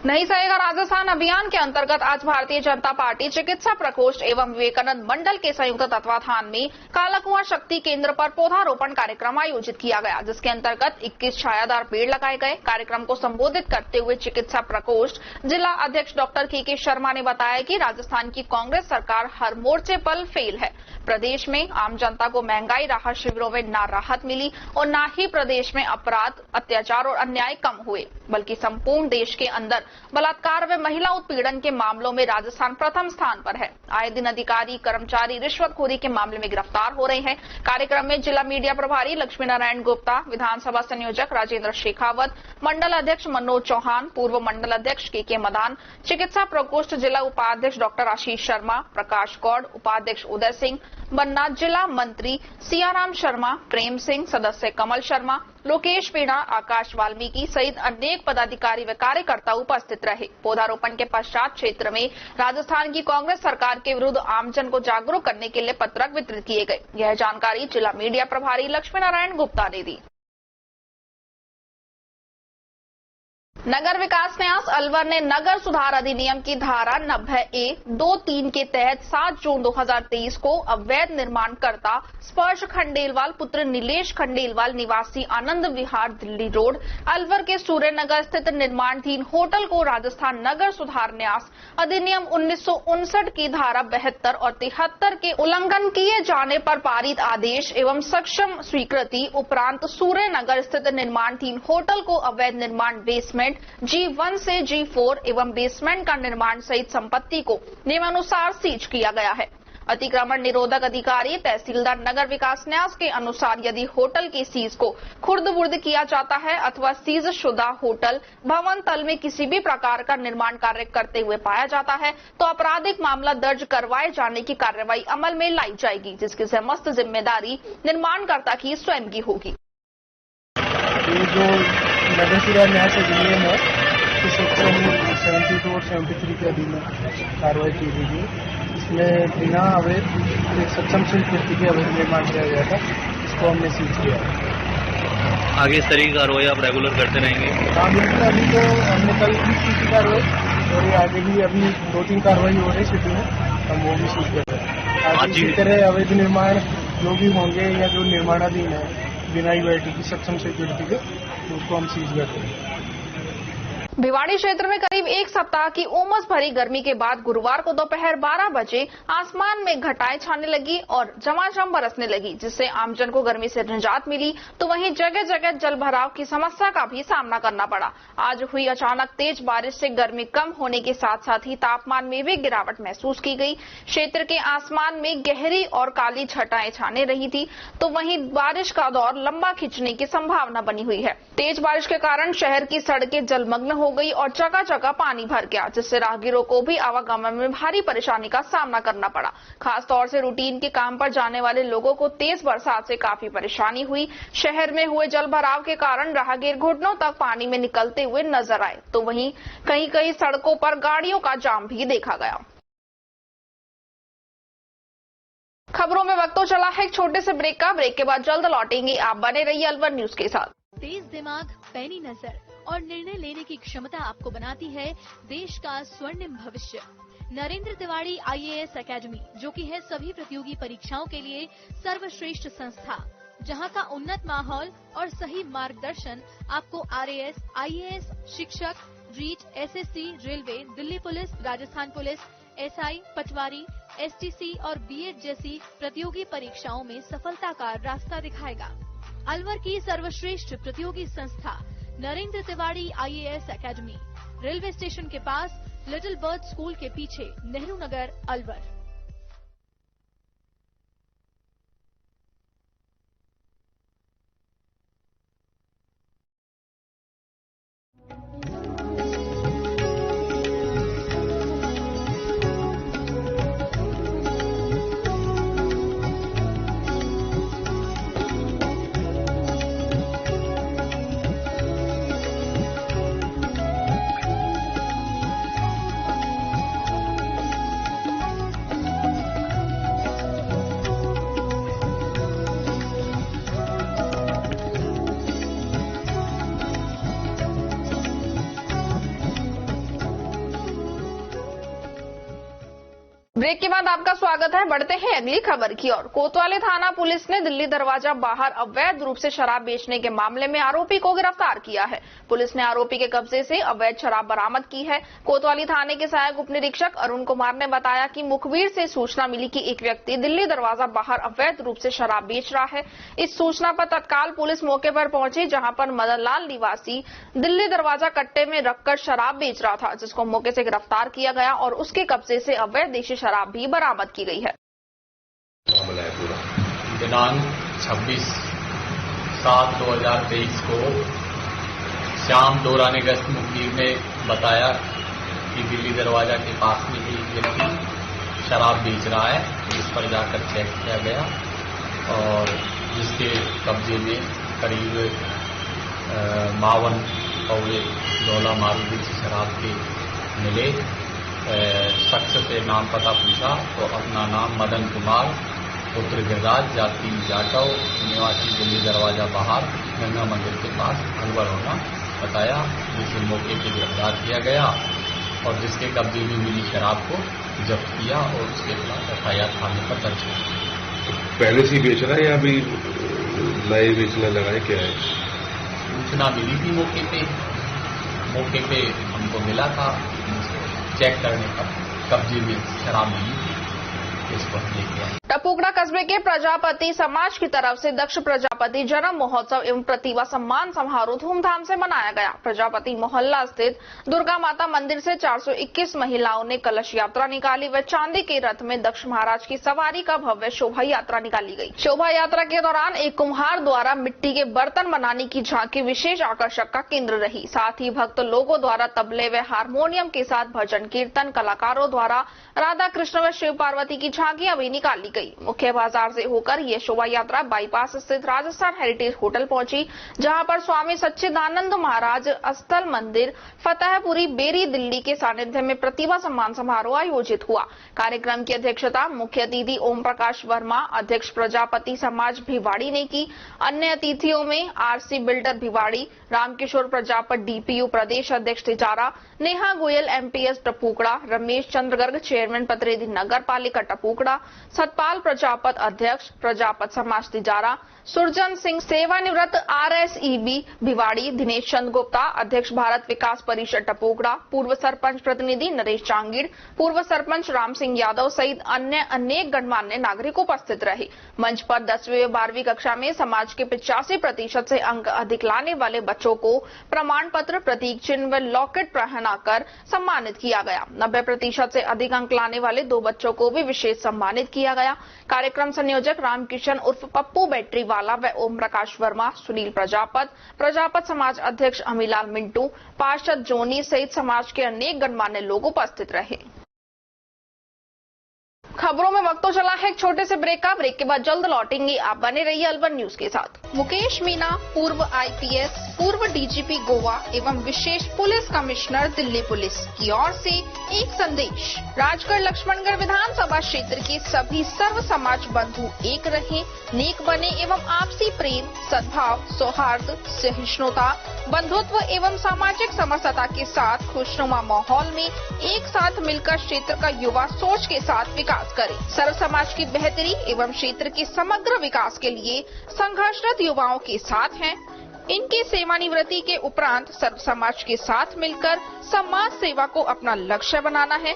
नहीं सहेगा राजस्थान अभियान के अंतर्गत आज भारतीय जनता पार्टी चिकित्सा प्रकोष्ठ एवं विवेकानंद मंडल के संयुक्त तत्वाधान में कालाकुआं शक्ति केंद्र पर पौधारोपण कार्यक्रम आयोजित किया गया, जिसके अंतर्गत 21 छायादार पेड़ लगाए गए। कार्यक्रम को संबोधित करते हुए चिकित्सा प्रकोष्ठ जिला अध्यक्ष डॉक्टर के शर्मा ने बताया कि राजस्थान की कांग्रेस सरकार हर मोर्चे पर फेल है। प्रदेश में आम जनता को महंगाई राहत शिविरों में न राहत मिली और न ही प्रदेश में अपराध, अत्याचार और अन्याय कम हुए, बल्कि संपूर्ण देश के अंदर बलात्कार व महिला उत्पीड़न के मामलों में राजस्थान प्रथम स्थान पर है। आए दिन अधिकारी कर्मचारी रिश्वतखोरी के मामले में गिरफ्तार हो रहे हैं। कार्यक्रम में जिला मीडिया प्रभारी लक्ष्मी नारायण गुप्ता, विधानसभा संयोजक राजेंद्र शेखावत, मंडल अध्यक्ष मनोज चौहान, पूर्व मंडल अध्यक्ष के मदान, चिकित्सा प्रकोष्ठ जिला उपाध्यक्ष डॉक्टर आशीष शर्मा, प्रकाश गौड़, उपाध्यक्ष उदय सिंह बन्ना, जिला मंत्री सियाराम शर्मा, प्रेम सिंह, सदस्य कमल शर्मा, लोकेश पीड़ा, आकाश वाल्मीकि सहित अनेक पदाधिकारी व कार्यकर्ता उपस्थित रहे। पौधारोपण के पश्चात क्षेत्र में राजस्थान की कांग्रेस सरकार के विरुद्ध आमजन को जागरूक करने के लिए पत्रक वितरित किए गए। यह जानकारी जिला मीडिया प्रभारी लक्ष्मी नारायण गुप्ता ने दी। नगर विकास न्यास अलवर ने नगर सुधार अधिनियम की धारा 90A-2-3 के तहत 7 जून 2023 को अवैध निर्माणकर्ता स्पर्श खंडेलवाल पुत्र नीलेश खंडेलवाल निवासी आनंद विहार दिल्ली रोड अलवर के सूर्यनगर स्थित निर्माणाधीन होटल को राजस्थान नगर सुधार न्यास अधिनियम 1959 की धारा 72 और 73 के उल्लंघन किए जाने पर पारित आदेश एवं सक्षम स्वीकृति उपरांत सूर्यनगर स्थित निर्माणाधीन होटल को अवैध निर्माण बेसमेंट G1 से G4 एवं बेसमेंट का निर्माण सहित संपत्ति को नियमानुसार सीज किया गया है। अतिक्रमण निरोधक अधिकारी तहसीलदार नगर विकास न्यास के अनुसार यदि होटल की सीज को खुर्द-बुर्द किया जाता है अथवा सीज शुदा होटल भवन तल में किसी भी प्रकार का निर्माण कार्य करते हुए पाया जाता है तो आपराधिक मामला दर्ज करवाए जाने की कार्रवाई अमल में लाई जाएगी, जिसकी समस्त जिम्मेदारी निर्माणकर्ता की स्वयं की होगी। ये जो नगर सेवा न्यास अधिनियम है इस सेक्शन 72 और 73 के अधीन कार्रवाई की गई है। इसमें बिना अवैध एक सक्षम स्वीकृति के अवैध निर्माण किया गया था, इसको हमने सीज किया है। आगे इस तरह की कार्रवाई आप रेगुलर करते रहेंगे? हाँ बिल्कुल, अभी तो हमने कल भी सीज की कार्रवाई और ये आगे भी अभी 2-3 कार्रवाई हो रही सिटी में, हम वो भी सीज कर रहे हैं। आज इसी तरह अवैध निर्माण जो भी होंगे या जो निर्माणाधीन है बिना यूआईटी की सक्षम स्वीकृति के तो उसको हम सीज करते हैं। भिवाड़ी क्षेत्र में करीब एक सप्ताह की उमस भरी गर्मी के बाद गुरुवार को दोपहर 12 बजे आसमान में घटाएं छाने लगी और झमाझम बरसने लगी, जिससे आमजन को गर्मी से निजात मिली तो वहीं जगह जगह जल भराव की समस्या का भी सामना करना पड़ा। आज हुई अचानक तेज बारिश से गर्मी कम होने के साथ साथ ही तापमान में भी गिरावट महसूस की गई। क्षेत्र के आसमान में गहरी और काली छटाएं छाने रही थी तो वहीं बारिश का दौर लंबा खिंचने की संभावना बनी हुई है। तेज बारिश के कारण शहर की सड़कें जलमग्न हो गई और जगह जगह पानी भर गया, जिससे राहगीरों को भी आवागमन में भारी परेशानी का सामना करना पड़ा। खास तौर से रूटीन के काम पर जाने वाले लोगों को तेज बरसात से काफी परेशानी हुई। शहर में हुए जल भराव के कारण राहगीर घुटनों तक पानी में निकलते हुए नजर आए तो वहीं कहीं कहीं सड़कों पर गाड़ियों का जाम भी देखा गया। खबरों में वक्त तो चला है एक छोटे से ब्रेक का। ब्रेक के बाद जल्द लौटेंगे, आप बने रहिए अलवर न्यूज के साथ। तेज दिमाग, पैनी नजर और निर्णय लेने की क्षमता आपको बनाती है देश का स्वर्णिम भविष्य। नरेंद्र तिवारी IAS एकेडमी, जो कि है सभी प्रतियोगी परीक्षाओं के लिए सर्वश्रेष्ठ संस्था, जहां का उन्नत माहौल और सही मार्गदर्शन आपको RAS, IAS, शिक्षक, REET, SSC, railway, Delhi police, Rajasthan police, SI, पटवारी, STC और BEd जैसी प्रतियोगी परीक्षाओं में सफलता का रास्ता दिखाएगा। अलवर की सर्वश्रेष्ठ प्रतियोगी संस्था Narendra Tiwari IAS academy, railway station के पास, लिटिल बर्ड स्कूल के पीछे, नेहरू नगर, अलवर। ब्रेक के बाद आपका स्वागत है। बढ़ते हैं अगली खबर की ओर। कोतवाली थाना पुलिस ने दिल्ली दरवाजा बाहर अवैध रूप से शराब बेचने के मामले में आरोपी को गिरफ्तार किया है। पुलिस ने आरोपी के कब्जे से अवैध शराब बरामद की है। कोतवाली थाने के सहायक उप निरीक्षक अरुण कुमार ने बताया कि मुखबिर से सूचना मिली कि एक व्यक्ति दिल्ली दरवाजा बाहर अवैध रूप से शराब बेच रहा है। इस सूचना पर तत्काल पुलिस मौके पर पहुंची, जहां पर मदन लाल निवासी दिल्ली दरवाजा कट्टे में रखकर शराब बेच रहा था, जिसको मौके से गिरफ्तार किया गया और उसके कब्जे से अवैध देशी शराब भी बरामद की गई है। दिनांक 26/7/2023 को श्याम डोरा ने गश्त मुखबिर ने बताया कि दिल्ली दरवाजा के पास में एक व्यक्ति शराब बेच रहा है। इस पर जाकर चेक किया गया और जिसके कब्जे में करीब 52 पौड़े डोला मारुति शराब के मिले। शख्स से नाम पता पूछा तो अपना नाम मदन कुमार पुत्र गिरिराज, जाति जाटव, निवासी दिल्ली दरवाजा बाहर गंगा मंदिर के पास अलवर होना बताया, जिसे मौके पर गिरफ्तार किया गया और जिसके कब्जे में मिली शराब को जब्त किया और उसके खिलाफ FIR थाने पर दर्ज किया। पहले से ही बेच रहा है या अभी नए बेचने लगा है, क्या है? सूचना मिली थी मौके पे हमको मिला था। चेक करने पर कब्जे में शराब मिली थी, इस पर लेके आए। टपुकड़ा कस्बे के प्रजापति समाज की तरफ से दक्ष प्रजापति प्रजापति जन्म महोत्सव एवं प्रतिभा सम्मान समारोह धूमधाम से मनाया गया। प्रजापति मोहल्ला स्थित दुर्गा माता मंदिर से 421 महिलाओं ने कलश यात्रा निकाली व चांदी के रथ में दक्ष महाराज की सवारी का भव्य शोभा यात्रा निकाली गई। शोभा यात्रा के दौरान एक कुम्हार द्वारा मिट्टी के बर्तन बनाने की झांकी विशेष आकर्षक का केंद्र रही। साथ ही भक्त लोगों द्वारा तबले व हारमोनियम के साथ भजन कीर्तन, कलाकारों द्वारा राधा कृष्ण व शिव पार्वती की झांकियां भी निकाली गई। मुख्य बाजार से होकर यह शोभा यात्रा बाईपास स्थित राजस्थान हेरिटेज होटल पहुंची, जहां पर स्वामी सच्चिदानंद महाराज अस्थल मंदिर फतेहपुरी बेरी दिल्ली के सानिध्य में प्रतिभा सम्मान समारोह आयोजित हुआ। कार्यक्रम की अध्यक्षता मुख्य अतिथि ओम प्रकाश वर्मा, अध्यक्ष प्रजापति समाज भिवाड़ी ने की। अन्य अतिथियों में RC builder Bhiwadi, Ramkishore Prajapat DPU प्रदेश अध्यक्ष तिजारा, नेहा गोयल एमपीएस टपूकड़ा, रमेश चंद्र गर्ग चेयरमैन प्रतिनिधि नगर पालिका टपूकड़ा, सतपाल प्रजापत अध्यक्ष प्रजापत समाज तिजारा, सुरजन सिंह सेवानिवृत्त आरएसईबी भिवाड़ी, दिनेश चंद गुप्ता अध्यक्ष भारत विकास परिषद टपूकड़ा, पूर्व सरपंच प्रतिनिधि नरेश चांगीड़, पूर्व सरपंच राम सिंह यादव सहित अन्य अनेक गणमान्य नागरिक उपस्थित रहे। मंच पर 10वीं व 12वीं कक्षा में समाज के 85% से अंक अधिक लाने वाले बच्चों को प्रमाण पत्र, प्रतीक चिन्ह व लॉकेट पहनाकर सम्मानित किया गया। 90% से अधिक अंक लाने वाले 2 बच्चों को भी विशेष सम्मानित किया गया। कार्यक्रम संयोजक रामकिशन उर्फ पप्पू बैटरी वाला व ओम प्रकाश वर्मा, सुनील प्रजापत, प्रजापत समाज अध्यक्ष अमीलाल मिंटू, पार्षद जोनी सहित समाज के अनेक गणमान्य लोग उपस्थित रहे। खबरों में वक्त तो चला है एक छोटे से ब्रेक का। ब्रेक के बाद जल्द लौटेंगे। आप बने रहिए अलवर न्यूज के साथ। मुकेश मीना, पूर्व आईपीएस, पूर्व डीजीपी गोवा एवं विशेष पुलिस कमिश्नर दिल्ली पुलिस की ओर से एक संदेश। राजगढ़ लक्ष्मणगढ़ विधानसभा क्षेत्र के सभी सर्व समाज बंधु एक रहे, नेक बने एवं आपसी प्रेम, सद्भाव, सौहार्द, सहिष्णुता, बंधुत्व एवं सामाजिक समरसता के साथ खुशनुमा माहौल में एक साथ मिलकर क्षेत्र का युवा सोच के साथ विकास करें। सर्व समाज की बेहतरी एवं क्षेत्र के समग्र विकास के लिए संघर्षरत युवाओं के साथ हैं। इनके सेवानिवृत्ति के उपरांत सर्व समाज के साथ मिलकर समाज सेवा को अपना लक्ष्य बनाना है।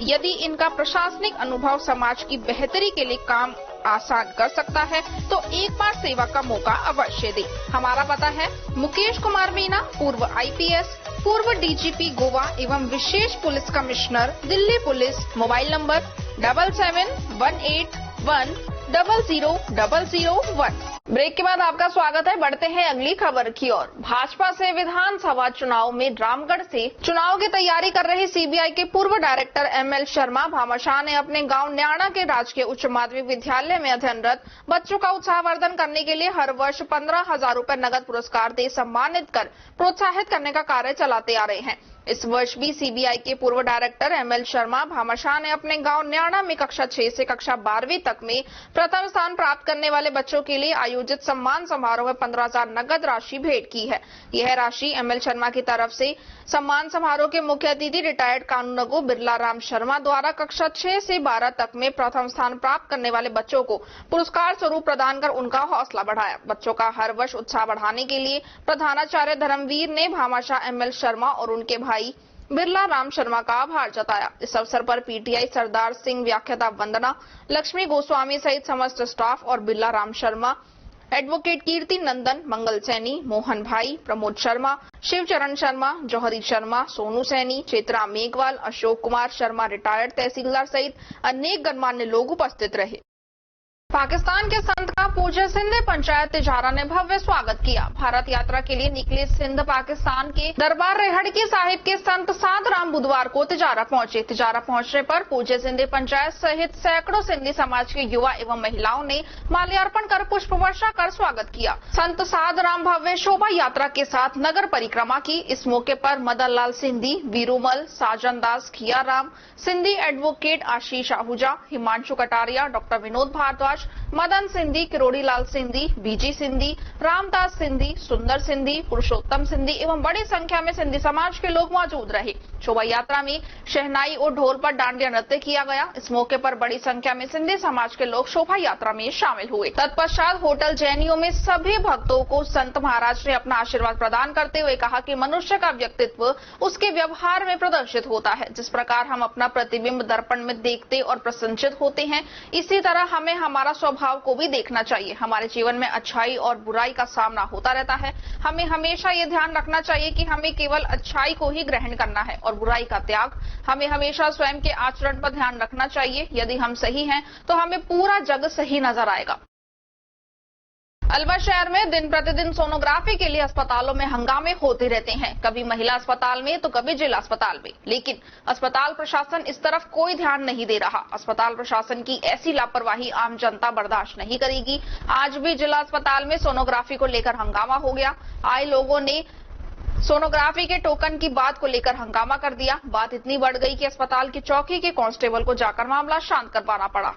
यदि इनका प्रशासनिक अनुभव समाज की बेहतरी के लिए काम आसान कर सकता है तो एक बार सेवा का मौका अवश्य दे। हमारा पता है मुकेश कुमार मीना, पूर्व आईपीएस, पूर्व डीजीपी गोवा एवं विशेष पुलिस commissioner Delhi police. Mobile number 7718100001। Break के बाद आपका स्वागत है। बढ़ते हैं अगली खबर की ओर। भाजपा से विधानसभा चुनाव में रामगढ़ से चुनाव की तैयारी कर रहे सीबीआई के पूर्व डायरेक्टर एमएल शर्मा भामाशाह ने अपने गांव न्याणा के राजकीय उच्च माध्यमिक विद्यालय में अध्ययनरत बच्चों का उत्साहवर्धन करने के लिए हर वर्ष 15,000 रूपये नगद पुरस्कार दे सम्मानित कर प्रोत्साहित करने का कार्य चलाते आ रहे हैं। इस वर्ष भी सीबीआई के पूर्व डायरेक्टर एमएल शर्मा भामाशाह ने अपने गांव न्याणा में कक्षा 6 से कक्षा 12वीं तक में प्रथम स्थान प्राप्त करने वाले बच्चों के लिए आयोजित सम्मान समारोह में 15,000 नगद राशि भेंट की है। यह राशि एमएल शर्मा की तरफ से सम्मान समारोह के मुख्य अतिथि रिटायर्ड कानूनगो बिरला राम शर्मा द्वारा कक्षा 6 से 12 तक में प्रथम स्थान प्राप्त करने वाले बच्चों को पुरस्कार स्वरूप प्रदान कर उनका हौसला बढ़ाया। बच्चों का हर वर्ष उत्साह बढ़ाने के लिए प्रधानाचार्य धर्मवीर ने भामाशाह एमएल शर्मा और उनके भाई बिरला राम शर्मा का आभार जताया। इस अवसर पर पीटीआई सरदार सिंह, व्याख्याता वंदना, लक्ष्मी गोस्वामी सहित समस्त स्टाफ और बिरला राम शर्मा, एडवोकेट कीर्ति नंदन, मंगल सैनी, मोहन भाई, प्रमोद शर्मा, शिवचरण शर्मा, जौहरी शर्मा, सोनू सैनी, चेत्रा मेघवाल, अशोक कुमार शर्मा रिटायर्ड तहसीलदार सहित अनेक गणमान्य लोग उपस्थित रहे। पाकिस्तान के संत का पूज्य सिंध पंचायत तिजारा ने भव्य स्वागत किया। भारत यात्रा के लिए निकले सिंध पाकिस्तान के दरबार रेहड़की साहिब के संत साध राम बुधवार को तिजारा पहुंचे। तिजारा पहुंचने पर पूज्य सिंध पंचायत सहित सैकड़ों सिंधी समाज के युवा एवं महिलाओं ने माल्यार्पण कर पुष्प वर्षा कर स्वागत किया। संत साध राम भव्य शोभा यात्रा के साथ नगर परिक्रमा की। इस मौके पर मदन लाल सिंधी, वीरूमल, साजन दास, खियाराम सिंधी, एडवोकेट आशीष आहूजा, हिमांशु कटारिया, डॉक्टर विनोद भारद्वाज, मदन सिंधी, किरोड़ी लाल सिंधी, बीजी सिंधी, रामदास सिंधी, सुंदर सिंधी, पुरुषोत्तम सिंधी एवं बड़ी संख्या में सिंधी समाज के लोग मौजूद रहे। शोभा यात्रा में शहनाई और ढोल पर डांडिया नृत्य किया गया। इस मौके पर बड़ी संख्या में सिंधी समाज के लोग शोभा यात्रा में शामिल हुए। तत्पश्चात होटल जैनियों में सभी भक्तों को संत महाराज ने अपना आशीर्वाद प्रदान करते हुए कहा कि मनुष्य का व्यक्तित्व उसके व्यवहार में प्रदर्शित होता है। जिस प्रकार हम अपना प्रतिबिंब दर्पण में देखते और प्रसन्नचित होते हैं, इसी तरह हमें हमारा स्वभाव को भी देखना चाहिए। हमारे जीवन में अच्छाई और बुराई का सामना होता रहता है। हमें हमेशा ये ध्यान रखना चाहिए कि हमें केवल अच्छाई को ही ग्रहण करना है और बुराई का त्याग। हमें हमेशा स्वयं के आचरण पर ध्यान रखना चाहिए। यदि हम सही हैं तो हमें पूरा जग सही नजर आएगा। अलवर शहर में दिन प्रतिदिन सोनोग्राफी के लिए अस्पतालों में हंगामे होते रहते हैं, कभी महिला अस्पताल में तो कभी जिला अस्पताल में, लेकिन अस्पताल प्रशासन इस तरफ कोई ध्यान नहीं दे रहा। अस्पताल प्रशासन की ऐसी लापरवाही आम जनता बर्दाश्त नहीं करेगी। आज भी जिला अस्पताल में सोनोग्राफी को लेकर हंगामा हो गया। आए लोगों ने सोनोग्राफी के टोकन की बात को लेकर हंगामा कर दिया। बात इतनी बढ़ गई कि अस्पताल की चौकी के कांस्टेबल को जाकर मामला शांत करवाना पड़ा।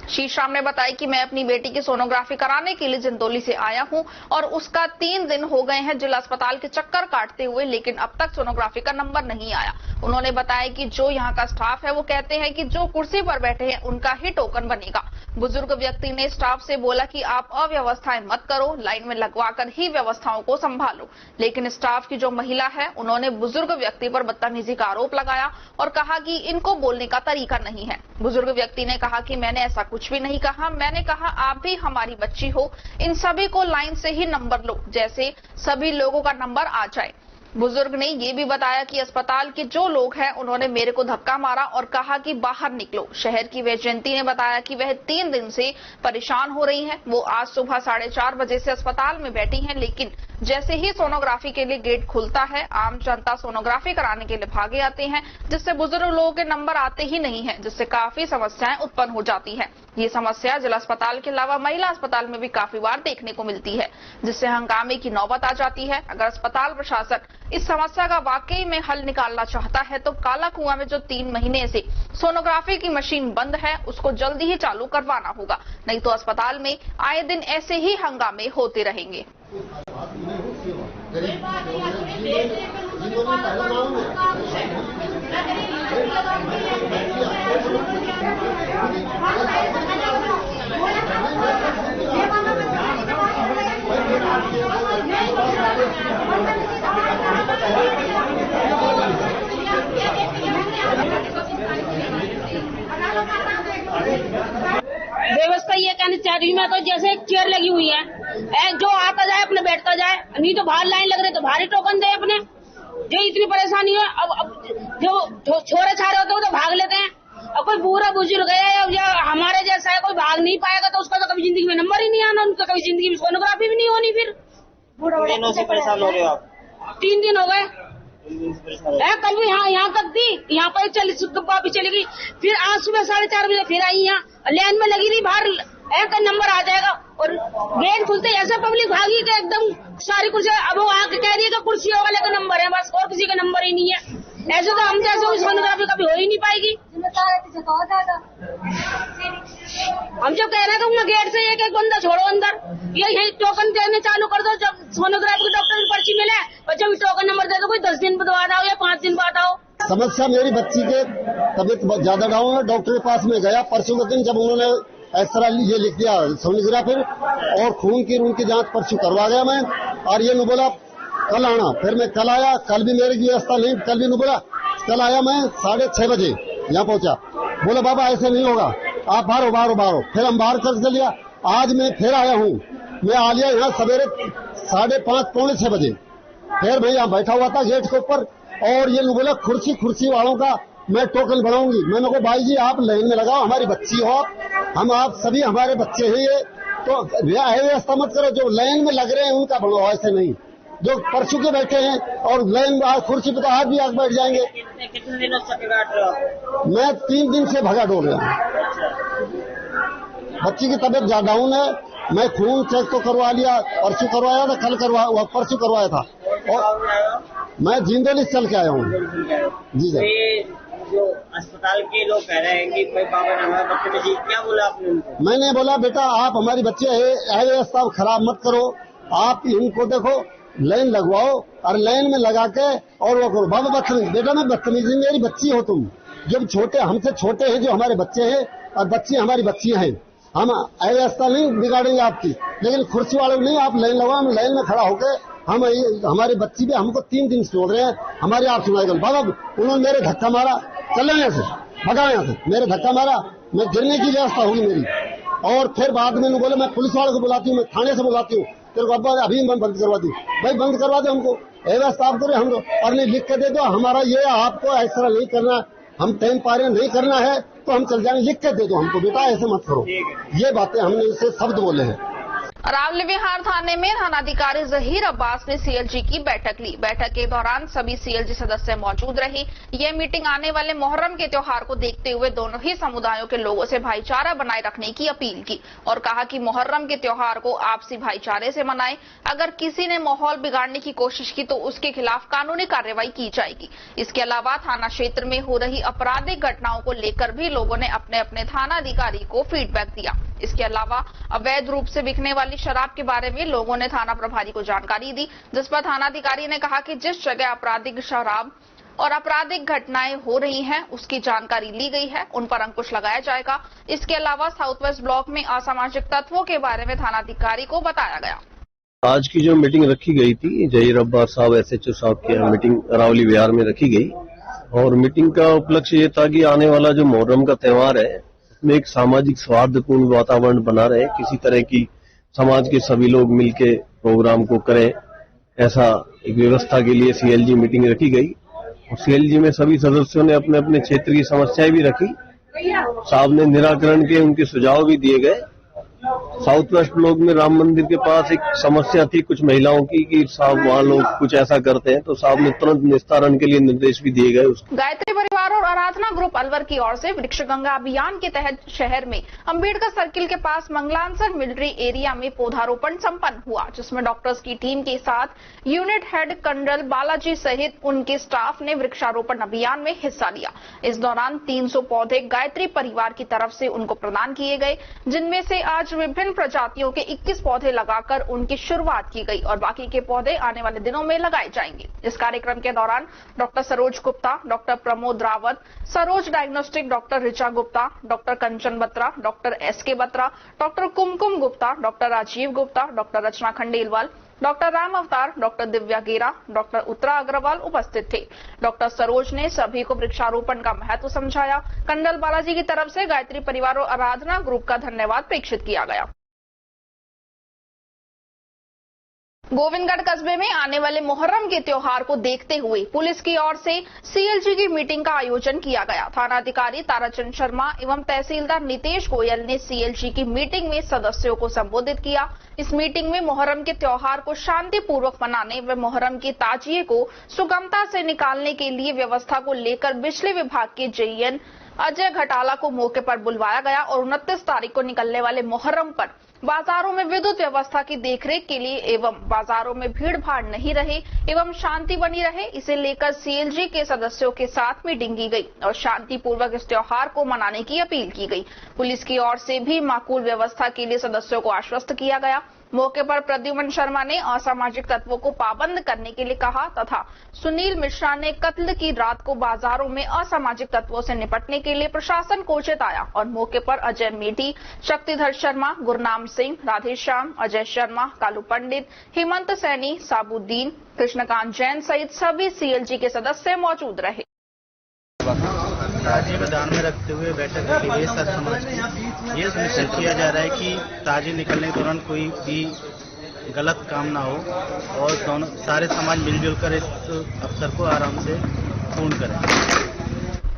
शीशाम ने बताया कि मैं अपनी बेटी की सोनोग्राफी कराने के लिए जिंदौली से आया हूं और उसका 3 दिन हो गए हैं जिला अस्पताल के चक्कर काटते हुए, लेकिन अब तक सोनोग्राफी का नंबर नहीं आया। उन्होंने बताया कि जो यहां का स्टाफ है वो कहते हैं कि जो कुर्सी पर बैठे हैं उनका ही टोकन बनेगा। बुजुर्ग व्यक्ति ने स्टाफ से बोला कि आप अव्यवस्थाएं मत करो, लाइन में लगवाकर ही व्यवस्थाओं को संभालो, लेकिन स्टाफ की जो महिला है उन्होंने बुजुर्ग व्यक्ति पर बदतमीजी का आरोप लगाया और कहा कि इनको बोलने का तरीका नहीं है। बुजुर्ग व्यक्ति ने कहा कि मैंने ऐसा कुछ भी नहीं कहा, मैंने कहा आप भी हमारी बच्ची हो, इन सभी को लाइन से ही नंबर लो, जैसे सभी लोगों का नंबर आ जाए। बुजुर्ग ने ये भी बताया कि अस्पताल के जो लोग हैं उन्होंने मेरे को धक्का मारा और कहा कि बाहर निकलो। शहर की वैजयंती ने बताया कि वह 3 दिन से परेशान हो रही हैं। वो आज सुबह 4:30 बजे से अस्पताल में बैठी हैं, लेकिन जैसे ही सोनोग्राफी के लिए गेट खुलता है आम जनता सोनोग्राफी कराने के लिए भागे आते हैं, जिससे बुजुर्ग लोगों के नंबर आते ही नहीं है, जिससे काफी समस्याएं उत्पन्न हो जाती है। ये समस्या जिला अस्पताल के अलावा महिला अस्पताल में भी काफी बार देखने को मिलती है, जिससे हंगामे की नौबत आ जाती है। अगर अस्पताल प्रशासन इस समस्या का वाकई में हल निकालना चाहता है तो काला कुआं में जो 3 महीने से सोनोग्राफी की मशीन बंद है उसको जल्दी ही चालू करवाना होगा, नहीं तो अस्पताल में आए दिन ऐसे ही हंगामे होते रहेंगे। व्यवस्था ये कहनी चाह रही मैं तो जैसे एक चेयर लगी हुई है, जो आता जाए अपने बैठता जाए, नहीं तो बाहर लाइन लग रही तो भारी टोकन दे अपने। जो इतनी परेशानी है, अब जो छोरे छारे होते हैं तो भाग लेते हैं। अब कोई बूढ़ा बुजुर्ग है या हमारे जैसा है, कोई भाग नहीं पाएगा तो उसका तो कभी जिंदगी में नंबर ही नहीं आना, उनका कभी जिंदगी में सोनोग्राफी भी नहीं होनी। फिर दिनों से परेशान हो रहे हो आप? 3 दिन हो गए। कल भी यहाँ तक थी, यहाँ पर वापस चली गई, फिर आज सुबह 4:30 बजे फिर आई। यहाँ लाइन में लगी रही, बाहर का नंबर आ जाएगा और गेट खुलते ऐसा पब्लिक भागी कि एकदम सारी कुर्सियां, अब वो आके कह रही है कि कुर्सियों वाले का नंबर है बस, और किसी का नंबर ही नहीं है। ऐसे तो हम जैसे सोनोग्राफी कभी हो ही नहीं पाएगी। हम जो कह रहे हैं तो गेट से एक बंदा छोड़ो अंदर, यही टोकन देने चालू कर दो। जब सोनोग्राफी की डॉक्टर की पर्ची मिले और जब टोकन नंबर दे दो, कोई 10 दिन बाद आओ या 5 दिन बाद आओ। समस्या मेरी बच्ची के तबीयत ज्यादा डाउन है, डॉक्टर के पास में गया परसों के दिन, जब उन्होंने एक्सरा ये लिख दिया सोनोग्राफी और खून की उनकी जांच परसों करवा गया मैं, और ये नहीं बोला कल आना। फिर मैं कल आया, कल भी मेरी व्यवस्था नहीं, कल भी नहीं बोला। कल आया मैं 6:30 बजे यहाँ पहुंचा, बोला बाबा ऐसे नहीं होगा, आप बाहर हो। फिर हम बाहर कर लिया। आज मैं फिर आया हूँ, मैं आ लिया यहाँ सवेरे 5:30 पौने 6 बजे। फिर मैं यहाँ बैठा हुआ था गेट के ऊपर, और ये नहीं बोला कुर्सी वालों का मैं टोकन बनाऊंगी। मैंने कहा भाई जी आप लाइन में लगाओ, हमारी बच्ची हो हम आप सभी हमारे बच्चे हैं, ये तो व्यवस्था मत करो। जो लाइन में लग रहे हैं उनका बनाओ, ऐसे नहीं जो परसों के बैठे हैं और लाइन में कुर्सी पे तो आज भी आग बैठ जाएंगे। कितने दिनों से काट रहे हो? मैं 3 दिन से भगा डोल रहा हूँ। बच्ची की तबीयत ज्यादा डाउन है, मैं खून चेक तो करवा लिया, परसों करवाया था, परसों करवाया था, और मैं जिंदौली चल के आया हूँ। जी सर, जो अस्पताल के लोग कह रहे हैं कि कोई बाबा ने हमारे बच्चे में जी, क्या बोला आपने उनको? मैंने बोला बेटा आप हमारी बच्चे है, व्यवस्था खराब मत करो, आप इनको देखो लाइन लगवाओ और लाइन में लगा के और वो करो। बाबा बदतमीज, बेटा मैं बदतमीजी, मेरी बच्ची हो तुम, जब छोटे हमसे छोटे हैं जो हमारे बच्चे हैं और बच्ची हमारी बच्चियां हैं, हम अव्यवस्था नहीं बिगाड़ेंगे आपकी, लेकिन कुर्सी वालों नहीं आप लाइन लगाओ। हम लाइन में खड़ा होकर हम हमारी बच्ची पे हमको 3 दिन से छोड़ रहे हैं, हमारी आप सुनाई। बाबा उन्होंने मेरे धक्का मारा, चलो यहाँ से, भगा यहाँ से, मेरे धक्का मारा, मैं गिरने की व्यवस्था होगी मेरी। और फिर बाद में बोले मैं पुलिस वालों को बुलाती हूँ, मैं थाने से बुलाती हूँ, तेरे को अब्बा अभी मैं बंद करवा दी। भाई बंद करवा दो हमको, व्यवस्था आप करो हमको, और नहीं लिख के दे दो हमारा ये आपको ऐसा नहीं करना, हम टाइम पार नहीं करना है तो हम चल जाएंगे, लिख के दे दो हमको, बेटा ऐसे मत करो। ये बातें हमने इसे शब्द बोले हैं। अरावली विहार थाने में थानाधिकारी जहीर अब्बास ने सीएलजी की बैठक ली। बैठक के दौरान सभी सीएलजी सदस्य मौजूद रहे। यह मीटिंग आने वाले मुहर्रम के त्योहार को देखते हुए दोनों ही समुदायों के लोगों से भाईचारा बनाए रखने की अपील की और कहा कि मुहर्रम के त्योहार को आपसी भाईचारे से मनाएं। अगर किसी ने माहौल बिगाड़ने की कोशिश की तो उसके खिलाफ कानूनी कार्रवाई की जाएगी। इसके अलावा थाना क्षेत्र में हो रही आपराधिक घटनाओं को लेकर भी लोगों ने अपने अपने थानाधिकारी को फीडबैक दिया। इसके अलावा अवैध रूप से बिकने वाली शराब के बारे में लोगों ने थाना प्रभारी को जानकारी दी, जिस पर थानाधिकारी ने कहा कि जिस जगह आपराधिक शराब और आपराधिक घटनाएं हो रही हैं उसकी जानकारी ली गई है, उन पर अंकुश लगाया जाएगा। इसके अलावा साउथ वेस्ट ब्लॉक में असामाजिक तत्वों के बारे में थानाधिकारी को बताया गया। आज की जो मीटिंग रखी गई थी, जहीर अब्बास साहब SHO साहब की मीटिंग अरावली विहार में रखी गई और मीटिंग का उपलक्ष्य ये था कि आने वाला जो मुहर्रम का त्योहार है उसमें एक सामाजिक सौहार्दपूर्ण वातावरण बना रहे, किसी तरह की समाज के सभी लोग मिलकर प्रोग्राम को करें, ऐसा एक व्यवस्था के लिए सीएलजी मीटिंग रखी गई। और सीएलजी में सभी सदस्यों ने अपने अपने क्षेत्र की समस्याएं भी रखी, साहब ने निराकरण के उनके सुझाव भी दिए गए। साउथ वेस्ट ब्लॉक में राम मंदिर के पास एक समस्या थी कुछ महिलाओं की कि साहब वहाँ लोग कुछ ऐसा करते हैं, तो साहब ने तुरंत निस्तारण के लिए निर्देश भी दिए गए। गायत्री परिवार और आराधना ग्रुप अलवर की ओर से वृक्ष गंगा अभियान के तहत शहर में अंबेडकर सर्किल के पास मंगलांसर मिलिट्री एरिया में पौधारोपण संपन्न हुआ, जिसमें डॉक्टर्स की टीम के साथ यूनिट हेड कर्नल बालाजी सहित उनके स्टाफ ने वृक्षारोपण अभियान में हिस्सा लिया। इस दौरान 300 पौधे गायत्री परिवार की तरफ से उनको प्रदान किए गए, जिनमें से आज विभिन्न प्रजातियों के 21 पौधे लगाकर उनकी शुरुआत की गई और बाकी के पौधे आने वाले दिनों में लगाए जाएंगे। इस कार्यक्रम के दौरान doctor Saroj Gupta, doctor Pramod Rawat, Saroj diagnostic doctor Richa Gupta, doctor Kanchan Batra, doctor SK Batra, doctor Kumkum Gupta, doctor Rajeev Gupta, doctor Rachna Khandelwal, doctor Ram Avtar, doctor Divya गेरा, डॉक्टर उत्तरा अग्रवाल उपस्थित थे। डॉक्टर सरोज ने सभी को वृक्षारोपण का महत्व समझाया। कर्नल बालाजी की तरफ से गायत्री परिवार और आराधना ग्रुप का धन्यवाद प्रेषित किया गया। गोविंदगढ़ कस्बे में आने वाले मुहर्रम के त्योहार को देखते हुए पुलिस की ओर से सीएलजी की मीटिंग का आयोजन किया गया। थानाधिकारी ताराचंद शर्मा एवं तहसीलदार नितेश गोयल ने सीएलजी की मीटिंग में सदस्यों को संबोधित किया। इस मीटिंग में मुहर्रम के त्योहार को शांतिपूर्वक मनाने व मुहर्रम के ताजिए को सुगमता से निकालने के लिए व्यवस्था को लेकर बिजली विभाग के JN अजय घटाला को मौके पर बुलवाया गया और 29 तारीख को निकलने वाले मुहर्रम पर बाजारों में विद्युत व्यवस्था की देखरेख के लिए एवं बाजारों में भीड़ भाड़ नहीं रहे एवं शांति बनी रहे, इसे लेकर सीएलजी के सदस्यों के साथ मीटिंग की गई और शांतिपूर्वक इस त्योहार को मनाने की अपील की गई। पुलिस की ओर से भी माकूल व्यवस्था के लिए सदस्यों को आश्वस्त किया गया। मौके पर प्रद्युमन शर्मा ने असामाजिक तत्वों को पाबंद करने के लिए कहा तथा सुनील मिश्रा ने कत्ल की रात को बाजारों में असामाजिक तत्वों से निपटने के लिए प्रशासन को चेताया और मौके पर अजय मेटी, शक्तिधर शर्मा, गुरनाम सिंह, राधेश्याम, अजय शर्मा, कालू पंडित, हेमंत सैनी, साबुद्दीन, कृष्णकांत जैन सहित सभी सीएलजी के सदस्य मौजूद रहे। ताजिए को ध्यान में रखते हुए बैठक के लिए सर समाज की ये सुनिश्चित किया जा रहा है कि ताजिए निकलने के दौरान कोई भी गलत काम ना हो और दोनों सारे समाज मिलजुल कर इस अवसर को आराम से पूर्ण करें।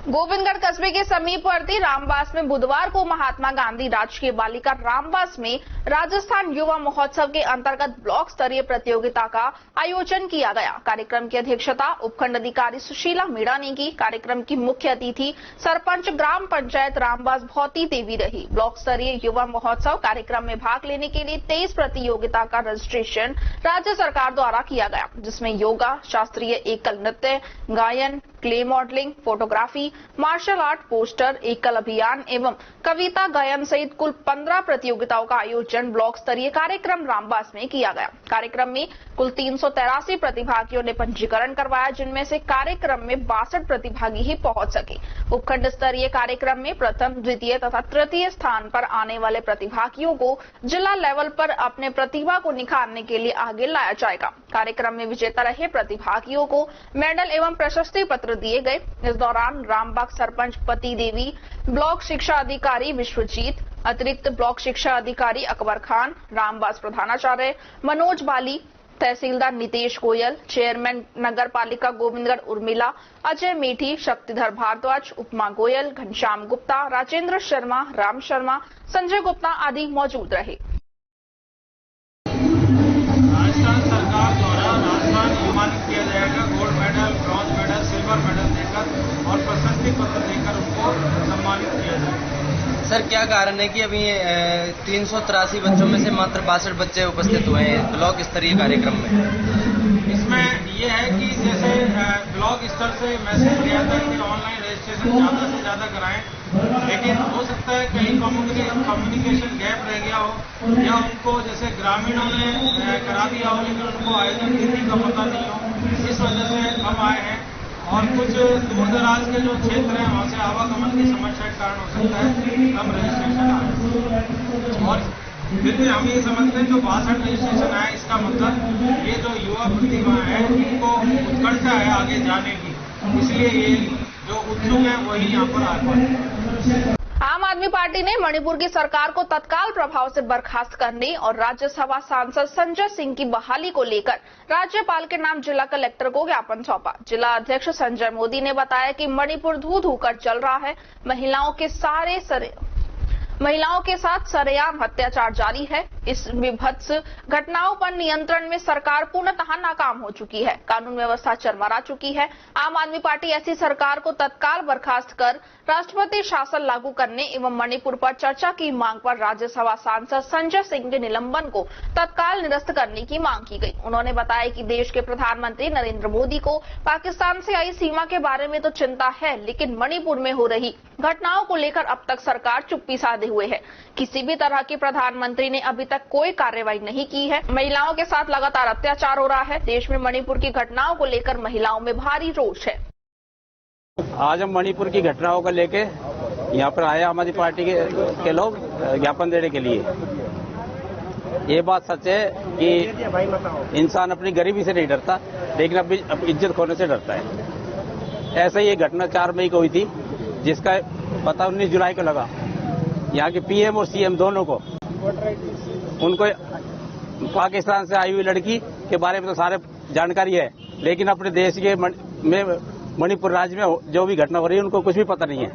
गोविंदगढ़ कस्बे के समीपवर्ती रामबास में बुधवार को महात्मा गांधी राजकीय बालिका रामबास में राजस्थान युवा महोत्सव के अंतर्गत ब्लॉक स्तरीय प्रतियोगिता का आयोजन किया गया। कार्यक्रम की अध्यक्षता उपखंड अधिकारी सुशीला मीणा ने की। कार्यक्रम की मुख्य अतिथि सरपंच ग्राम पंचायत रामबास भौती देवी रही। ब्लॉक स्तरीय युवा महोत्सव कार्यक्रम में भाग लेने के लिए 23 प्रतियोगिता का रजिस्ट्रेशन राज्य सरकार द्वारा किया गया, जिसमें योगा, शास्त्रीय एकल नृत्य, गायन, clay modelling, photography, martial art, poster, एकल अभियान एवं कविता गायन सहित कुल 15 प्रतियोगिताओं का आयोजन ब्लॉक स्तरीय कार्यक्रम रामबास में किया गया। कार्यक्रम में कुल 383 प्रतिभागियों ने पंजीकरण करवाया, जिनमें से कार्यक्रम में 62 प्रतिभागी ही पहुंच सके। उपखंड स्तरीय कार्यक्रम में प्रथम, द्वितीय तथा तृतीय स्थान पर आने वाले प्रतिभागियों को जिला लेवल पर अपने प्रतिभा को निखारने के लिए आगे लाया जाएगा। कार्यक्रम में विजेता रहे प्रतिभागियों को मेडल एवं प्रशस्ति पत्र दिए गए। इस दौरान रामबाग सरपंच पति देवी, ब्लॉक शिक्षा अधिकारी विश्वजीत, अतिरिक्त ब्लॉक शिक्षा अधिकारी अकबर खान, रामबाग प्रधानाचार्य मनोज बाली, तहसीलदार नितेश गोयल, चेयरमैन नगर पालिका गोविंदगढ़ उर्मिला, अजय मीठी, शक्तिधर भारद्वाज, उपमा गोयल, घनश्याम गुप्ता, राजेंद्र शर्मा, राम शर्मा, संजय गुप्ता आदि मौजूद रहे। राजस्थान सरकार द्वारा राजस्थान सम्मानित किया जाएगा gold medal, bronze medal, silver medal देकर और प्रशस्ति पत्र देकर उनको सम्मानित किया जाएगा। सर, क्या कारण है कि अभी 383 बच्चों में से मात्र 62 बच्चे उपस्थित हुए हैं ब्लॉक स्तरीय कार्यक्रम में? इसमें यह है कि जैसे ब्लॉक स्तर से मैसेज दिया था कि ऑनलाइन रजिस्ट्रेशन ज्यादा से ज्यादा कराएं, लेकिन हो सकता है कहीं कम्युनिकेशन गैप रह गया हो या उनको जैसे ग्रामीणों ने करा दिया हो लेकिन उनको आयोजन तिथि का पता नहीं हो। इस वजह से हम आए हैं और कुछ दूर दराज के जो क्षेत्र हैं वहाँ से आवागमन की समस्या के कारण हो सकता है कम रजिस्ट्रेशन आए। और फिर भी हम ये समझते हैं जो 62 रजिस्ट्रेशन आए, इसका मतलब ये जो युवा प्रतिभा है इनको उत्कंठा है आगे जाने की, इसलिए ये जो उत्सुक है वही यहाँ पर आ पाए। आम आदमी पार्टी ने मणिपुर की सरकार को तत्काल प्रभाव से बर्खास्त करने और राज्यसभा सांसद संजय सिंह की बहाली को लेकर राज्यपाल के नाम जिला कलेक्टर को ज्ञापन सौंपा। जिला अध्यक्ष संजय मोदी ने बताया कि मणिपुर धू धू कर चल रहा है। महिलाओं के साथ सरेआम अत्याचार जारी है। इस विभत्स घटनाओं पर नियंत्रण में सरकार पूर्णतः नाकाम हो चुकी है। कानून व्यवस्था चरमरा चुकी है। आम आदमी पार्टी ऐसी सरकार को तत्काल बर्खास्त कर राष्ट्रपति शासन लागू करने एवं मणिपुर पर चर्चा की मांग पर राज्यसभा सांसद संजय सिंह के निलंबन को तत्काल निरस्त करने की मांग की गई। उन्होंने बताया कि देश के प्रधानमंत्री नरेंद्र मोदी को पाकिस्तान से आई सीमा के बारे में तो चिंता है, लेकिन मणिपुर में हो रही घटनाओं को लेकर अब तक सरकार चुप्पी साधे हुए है। किसी भी तरह की प्रधानमंत्री ने अभी तक कोई कार्रवाई नहीं की है। महिलाओं के साथ लगातार अत्याचार हो रहा है। देश में मणिपुर की घटनाओं को लेकर महिलाओं में भारी रोष है। आज हम मणिपुर की घटनाओं को लेके यहाँ पर आए आम आदमी पार्टी के लोग ज्ञापन देने के लिए। ये बात सच है कि इंसान अपनी गरीबी से नहीं डरता, लेकिन अपनी इज्जत खोने से डरता है। ऐसा ही एक घटना 4 मई को हुई थी, जिसका पता 19 जुलाई को लगा। यहाँ के पीएम और सीएम दोनों को, उनको पाकिस्तान से आई हुई लड़की के बारे में तो सारे जानकारी है, लेकिन अपने देश के मणिपुर राज्य में जो भी घटना हो रही है उनको कुछ भी पता नहीं है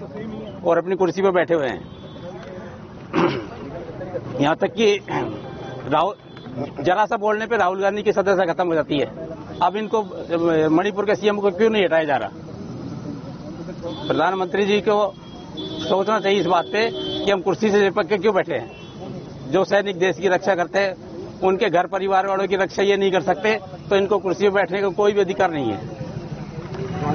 और अपनी कुर्सी पर बैठे हुए हैं। यहाँ तक कि जरा सा बोलने पे राहुल गांधी की सदस्यता खत्म हो जाती है। अब इनको मणिपुर के सीएम को क्यों नहीं हटाया जा रहा? प्रधानमंत्री जी को सोचना चाहिए इस बात पे कि हम कुर्सी से चिपक के क्यों बैठे हैं। जो सैनिक देश की रक्षा करते हैं उनके घर परिवार वालों की रक्षा ये नहीं कर सकते, तो इनको कुर्सी पर बैठने का कोई भी अधिकार नहीं है।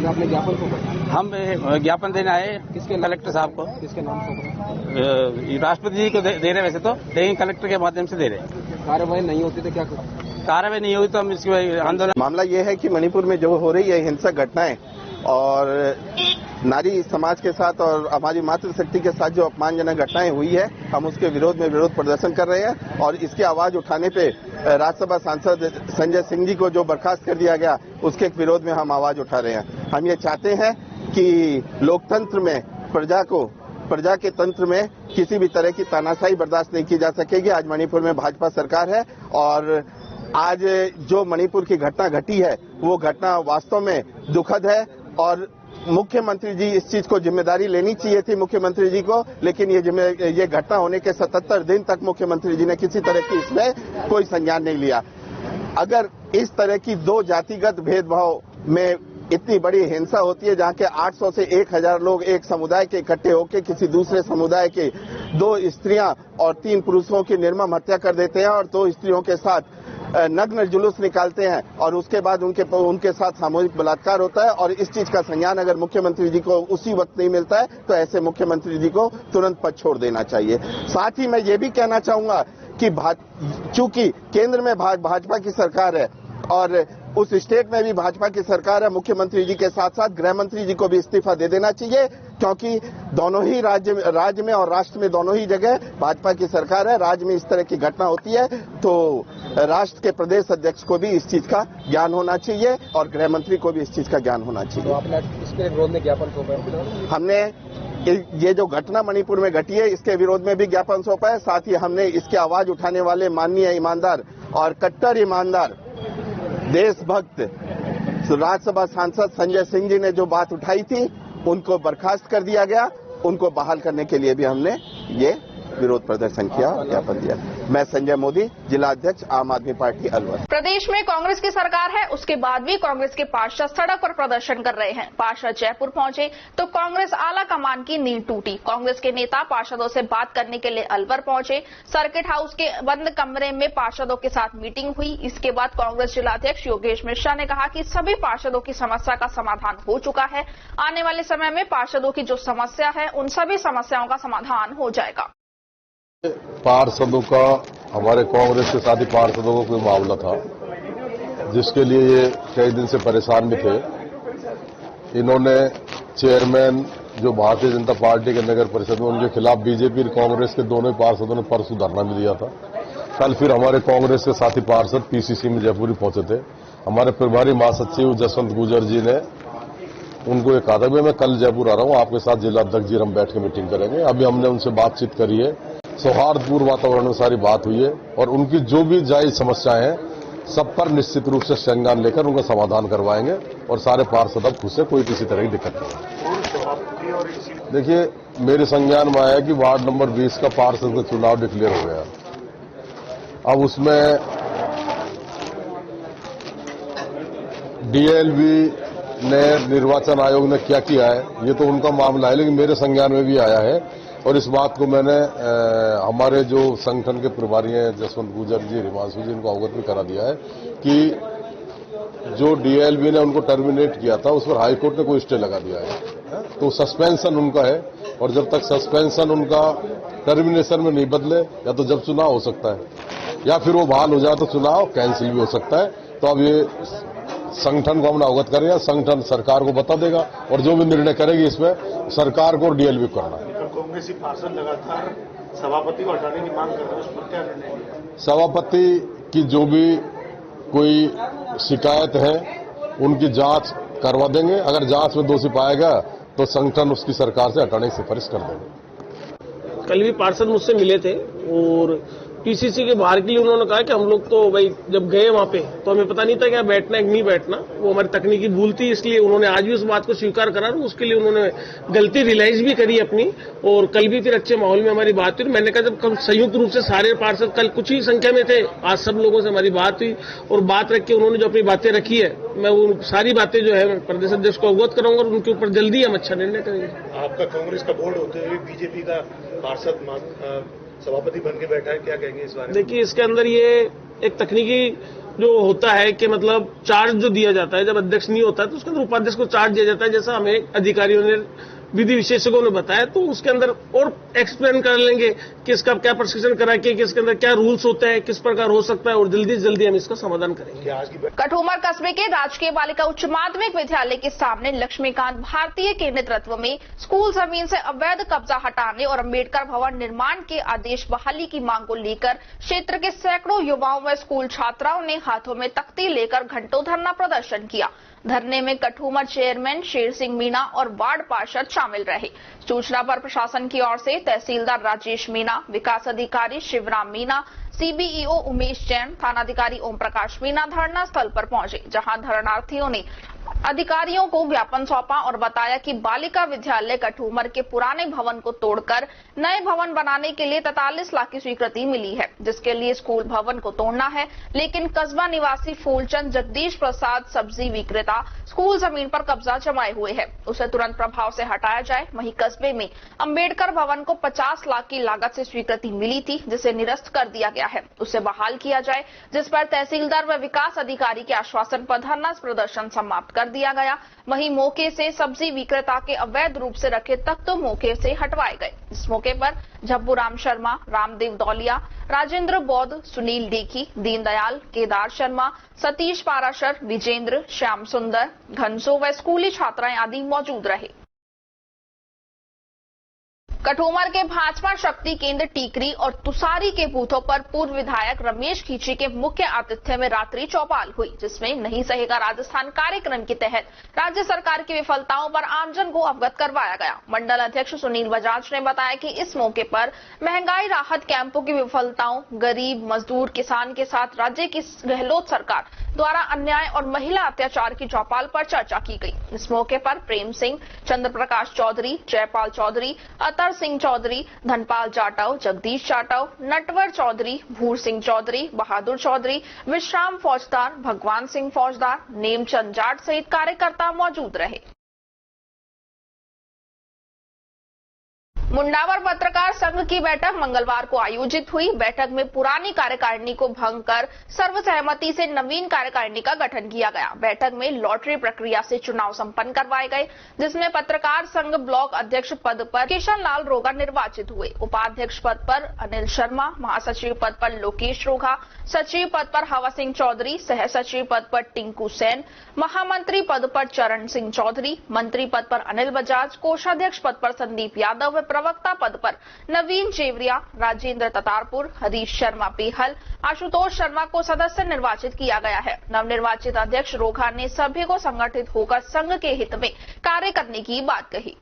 आपने ज्ञापन को हम ज्ञापन देने आए किसके? कलेक्टर साहब को। किसके नाम से? राष्ट्रपति जी को दे रहे वैसे तो, लेकिन कलेक्टर के माध्यम से दे रहे। कार्रवाई नहीं होती तो क्या करें? कार्रवाई नहीं हुई तो हम इसकी आंदोलन। मामला ये है कि मणिपुर में जो हो रही है हिंसक घटनाएं और नारी समाज के साथ और हमारी मातृशक्ति के साथ जो अपमानजनक घटनाएं हुई है, हम उसके विरोध में विरोध प्रदर्शन कर रहे हैं। और इसकी आवाज उठाने पे राज्यसभा सांसद संजय सिंह जी को जो बर्खास्त कर दिया गया, उसके विरोध में हम आवाज उठा रहे हैं। हम ये चाहते हैं कि लोकतंत्र में प्रजा के तंत्र में किसी भी तरह की तानाशाही बर्दाश्त नहीं की जा सकेगी। आज मणिपुर में भाजपा सरकार है और आज जो मणिपुर की घटना घटी है वो घटना वास्तव में दुखद है और मुख्यमंत्री जी इस चीज को जिम्मेदारी लेनी चाहिए थी मुख्यमंत्री जी को, लेकिन ये घटना होने के 77 दिन तक मुख्यमंत्री जी ने किसी तरह की इसमें कोई संज्ञान नहीं लिया। अगर इस तरह की दो जातिगत भेदभाव में इतनी बड़ी हिंसा होती है, जहां के 800 से 1000 लोग एक समुदाय के इकट्ठे होकर किसी दूसरे समुदाय के 2 स्त्रियां और 3 पुरुषों की निर्मम हत्या कर देते हैं और 2 स्त्रियों के साथ नग्न जुलूस निकालते हैं और उसके बाद उनके साथ सामूहिक बलात्कार होता है और इस चीज का संज्ञान अगर मुख्यमंत्री जी को उसी वक्त नहीं मिलता है तो ऐसे मुख्यमंत्री जी को तुरंत पद छोड़ देना चाहिए। साथ ही मैं ये भी कहना चाहूंगा कि चूंकि केंद्र में भाजपा की सरकार है और उस स्टेट में भी भाजपा की सरकार है, मुख्यमंत्री जी के साथ साथ गृह मंत्री जी को भी इस्तीफा दे देना चाहिए, क्योंकि दोनों ही राज्य में और राष्ट्र में दोनों ही जगह भाजपा की सरकार है। राज्य में इस तरह की घटना होती है तो राष्ट्र के प्रदेश अध्यक्ष को भी इस चीज का ज्ञान होना चाहिए और गृह मंत्री को भी इस चीज का ज्ञान होना चाहिए। तो आपने इसके विरोध में ज्ञापन सौंपा? हमने ये जो घटना मणिपुर में घटी है इसके विरोध में भी ज्ञापन सौंपा है। साथ ही हमने इसकी आवाज उठाने वाले माननीय ईमानदार और कट्टर ईमानदार देशभक्त राज्यसभा सांसद संजय सिंह जी ने जो बात उठाई थी उनको बर्खास्त कर दिया गया, उनको बहाल करने के लिए भी हमने ये विरोध प्रदर्शन किया और ज्ञापन दिया। मैं संजय मोदी, जिला अध्यक्ष आम आदमी पार्टी अलवर। प्रदेश में कांग्रेस की सरकार है, उसके बाद भी कांग्रेस के पार्षद सड़क पर प्रदर्शन कर रहे हैं। पार्षद जयपुर पहुंचे तो कांग्रेस आला कमान की नींव टूटी। कांग्रेस के नेता पार्षदों से बात करने के लिए अलवर पहुंचे। सर्किट हाउस के बंद कमरे में पार्षदों के साथ मीटिंग हुई। इसके बाद कांग्रेस जिलाध्यक्ष योगेश मिश्रा ने कहा कि सभी पार्षदों की समस्या का समाधान हो चुका है। आने वाले समय में पार्षदों की जो समस्या है उन सभी समस्याओं का समाधान हो जाएगा। पार्षदों का हमारे कांग्रेस के साथी पार्षदों का कोई मामला था जिसके लिए ये कई दिन से परेशान भी थे। इन्होंने चेयरमैन जो भारतीय जनता पार्टी के नगर परिषद में उनके खिलाफ बीजेपी और कांग्रेस के दोनों ही पार्षदों ने परसों धरना भी दिया था। कल फिर हमारे कांग्रेस के साथी पार्षद पीसीसी में जयपुर पहुंचे थे। हमारे प्रभारी महासचिव जसवंत गुजर जी ने उनको ये कहा था कि मैं कल जयपुर आ रहा हूं, आपके साथ जिलाध्यक्ष जी हम बैठ के मीटिंग करेंगे। अभी हमने उनसे बातचीत करी है, सौहार्दपूर्ण वातावरण में सारी बात हुई है और उनकी जो भी जायज समस्याएं हैं सब पर निश्चित रूप से संज्ञान लेकर उनका समाधान करवाएंगे और सारे पार्षद अब खुश है, कोई किसी तरह की दिक्कत नहीं। देखिए, मेरे संज्ञान में आया कि वार्ड नंबर 20 का पार्षद का चुनाव डिक्लेयर हो गया। अब उसमें डीएलवी ने, निर्वाचन आयोग ने क्या किया है ये तो उनका मामला है, लेकिन मेरे संज्ञान में भी आया है और इस बात को मैंने हमारे जो संगठन के प्रभारी हैं जसवंत गुजर जी, हिमांशु जी, इनको अवगत भी करा दिया है कि जो डीएलवी ने उनको टर्मिनेट किया था उस पर हाईकोर्ट ने कोई स्टे लगा दिया है, तो सस्पेंशन उनका है और जब तक सस्पेंशन उनका टर्मिनेशन में नहीं बदले या तो जब चुनाव हो सकता है या फिर वो बहाल हो जाए तो चुनाव कैंसिल भी हो सकता है। तो अब ये संगठन को हमने अवगत करेगा, संगठन सरकार को बता देगा और जो भी निर्णय करेगी इसमें सरकार को और डीएलवी को करना है। कांग्रेसी पार्षद लगातार सभापति को हटाने की मांग करते हैं, उस पर क्या निर्णय? सभापति की जो भी कोई शिकायत है उनकी जांच करवा देंगे। अगर जांच में दोषी पाया गया तो संगठन उसकी सरकार से हटाने की सिफारिश कर देंगे। कल भी पार्षद मुझसे मिले थे और पीसीसी के बाहर के लिए उन्होंने कहा कि हम लोग तो भाई जब गए वहां पे तो हमें पता नहीं था क्या बैठना है कि नहीं बैठना, वो हमारी तकनीकी भूल थी, इसलिए उन्होंने आज भी उस बात को स्वीकार करा और उसके लिए उन्होंने गलती रियलाइज भी करी अपनी। और कल भी फिर अच्छे माहौल में हमारी बात हुई। मैंने कहा जब हम संयुक्त रूप से सारे पार्षद कल कुछ ही संख्या में थे, आज सब लोगों से हमारी बात हुई और बात रख के उन्होंने जो अपनी बातें रखी है मैं वो सारी बातें जो है प्रदेश अध्यक्ष को अवगत कराऊंगा और उनके ऊपर जल्दी हम अच्छा निर्णय करेंगे। आपका कांग्रेस का बोर्ड होते हुए बीजेपी का पार्षद सभापति बन के बैठा है, क्या कहेंगे इस बारे में? देखिए, इसके अंदर ये एक तकनीकी जो होता है कि मतलब चार्ज जो दिया जाता है, जब अध्यक्ष नहीं होता है तो उसके अंदर उपाध्यक्ष को चार्ज दिया जाता है, जैसा हमें अधिकारियों ने, विधि विशेषज्ञों ने बताया। तो उसके अंदर और एक्सप्लेन कर लेंगे कि इसका क्या प्रशिक्षण करा के, इसके अंदर क्या रूल्स होते हैं, किस प्रकार हो सकता है और जल्दी से जल्दी हम इसका समाधान करेंगे। कठूमर कस्बे के राजकीय बालिका उच्च माध्यमिक विद्यालय के सामने लक्ष्मीकांत भारतीय के नेतृत्व में स्कूल जमीन से अवैध कब्जा हटाने और अम्बेडकर भवन निर्माण के आदेश बहाली की मांग को लेकर क्षेत्र के सैकड़ों युवाओं व स्कूल छात्राओं ने हाथों में तख्ती लेकर घंटों धरना प्रदर्शन किया। धरने में कठूमर चेयरमैन शेर सिंह मीणा और वार्ड पार्षद शामिल रहे। सूचना पर प्रशासन की ओर से तहसीलदार राजेश मीणा, विकास अधिकारी शिवराम मीणा, सीबीईओ उमेश जैन, थानाधिकारी ओम प्रकाश मीणा धरना स्थल पर पहुंचे, जहां धरनार्थियों ने अधिकारियों को ज्ञापन सौंपा और बताया कि बालिका विद्यालय कठूमर के पुराने भवन को तोड़कर नए भवन बनाने के लिए 43 लाख की स्वीकृति मिली है, जिसके लिए स्कूल भवन को तोड़ना है। लेकिन कस्बा निवासी फूलचंद जगदीश प्रसाद सब्जी विक्रेता स्कूल जमीन पर कब्जा जमाए हुए है, उसे तुरंत प्रभाव से हटाया जाए। वहीं कस्बे में अंबेडकर भवन को 50 लाख की लागत से स्वीकृति मिली थी, जिसे निरस्त कर दिया गया है, उसे बहाल किया जाए, जिस पर तहसीलदार व विकास अधिकारी के आश्वासन पर धरना प्रदर्शन समाप्त कर दिया गया। वहीं मौके से सब्जी विक्रेता के अवैध रूप से रखे तख्त तो मौके से हटवाए गए। इस मौके पर झब्बू राम शर्मा, रामदेव दौलिया, राजेंद्र बौद्ध, सुनील डेखी, दीनदयाल, केदार शर्मा, सतीश पाराशर, विजेंद्र, श्याम सुंदर, घनसो व स्कूली छात्राएं आदि मौजूद रहे। कठूमर के भाजपा शक्ति केंद्र टीकरी और तुसारी के बूथों पर पूर्व विधायक रमेश खींची के मुख्य आतिथ्य में रात्रि चौपाल हुई, जिसमें नहीं सहेगा राजस्थान कार्यक्रम के तहत राज्य सरकार की विफलताओं पर आमजन को अवगत करवाया गया। मंडल अध्यक्ष सुनील बजाज ने बताया कि इस मौके पर महंगाई राहत कैंपों की विफलताओं, गरीब मजदूर किसान के साथ राज्य की गहलोत सरकार द्वारा अन्याय और महिला अत्याचार की चौपाल पर चर्चा की गई। इस मौके पर प्रेम सिंह, चंद्र प्रकाश चौधरी, जयपाल चौधरी, अतर सिंह चौधरी, धनपाल जाटव, जगदीश जाटव, नटवर चौधरी, भूर सिंह चौधरी, बहादुर चौधरी, विश्राम फौजदार, भगवान सिंह फौजदार, नेमचंद जाट सहित कार्यकर्ता मौजूद रहे। मुंडावर पत्रकार संघ की बैठक मंगलवार को आयोजित हुई। बैठक में पुरानी कार्यकारिणी को भंग कर सर्वसहमति से नवीन कार्यकारिणी का गठन किया गया। बैठक में लॉटरी प्रक्रिया से चुनाव संपन्न करवाए गए, जिसमें पत्रकार संघ ब्लॉक अध्यक्ष पद पर किशन लाल रोगा निर्वाचित हुए। उपाध्यक्ष पद पर अनिल शर्मा, महासचिव पद पर लोकेश रोगा, सचिव पद पर हवा सिंह चौधरी, सह सचिव पद पर टिंकू सेन, महामंत्री पद पर चरण सिंह चौधरी, मंत्री पद पर अनिल बजाज, कोषाध्यक्ष पद पर संदीप यादव, प्रवक्ता पद पर नवीन चेवरिया, राजेंद्र ततारपुर, हरीश शर्मा पेहल, आशुतोष शर्मा को सदस्य निर्वाचित किया गया है। नवनिर्वाचित अध्यक्ष रोगा ने सभी को संगठित होकर संघ के हित में कार्य करने की बात कही।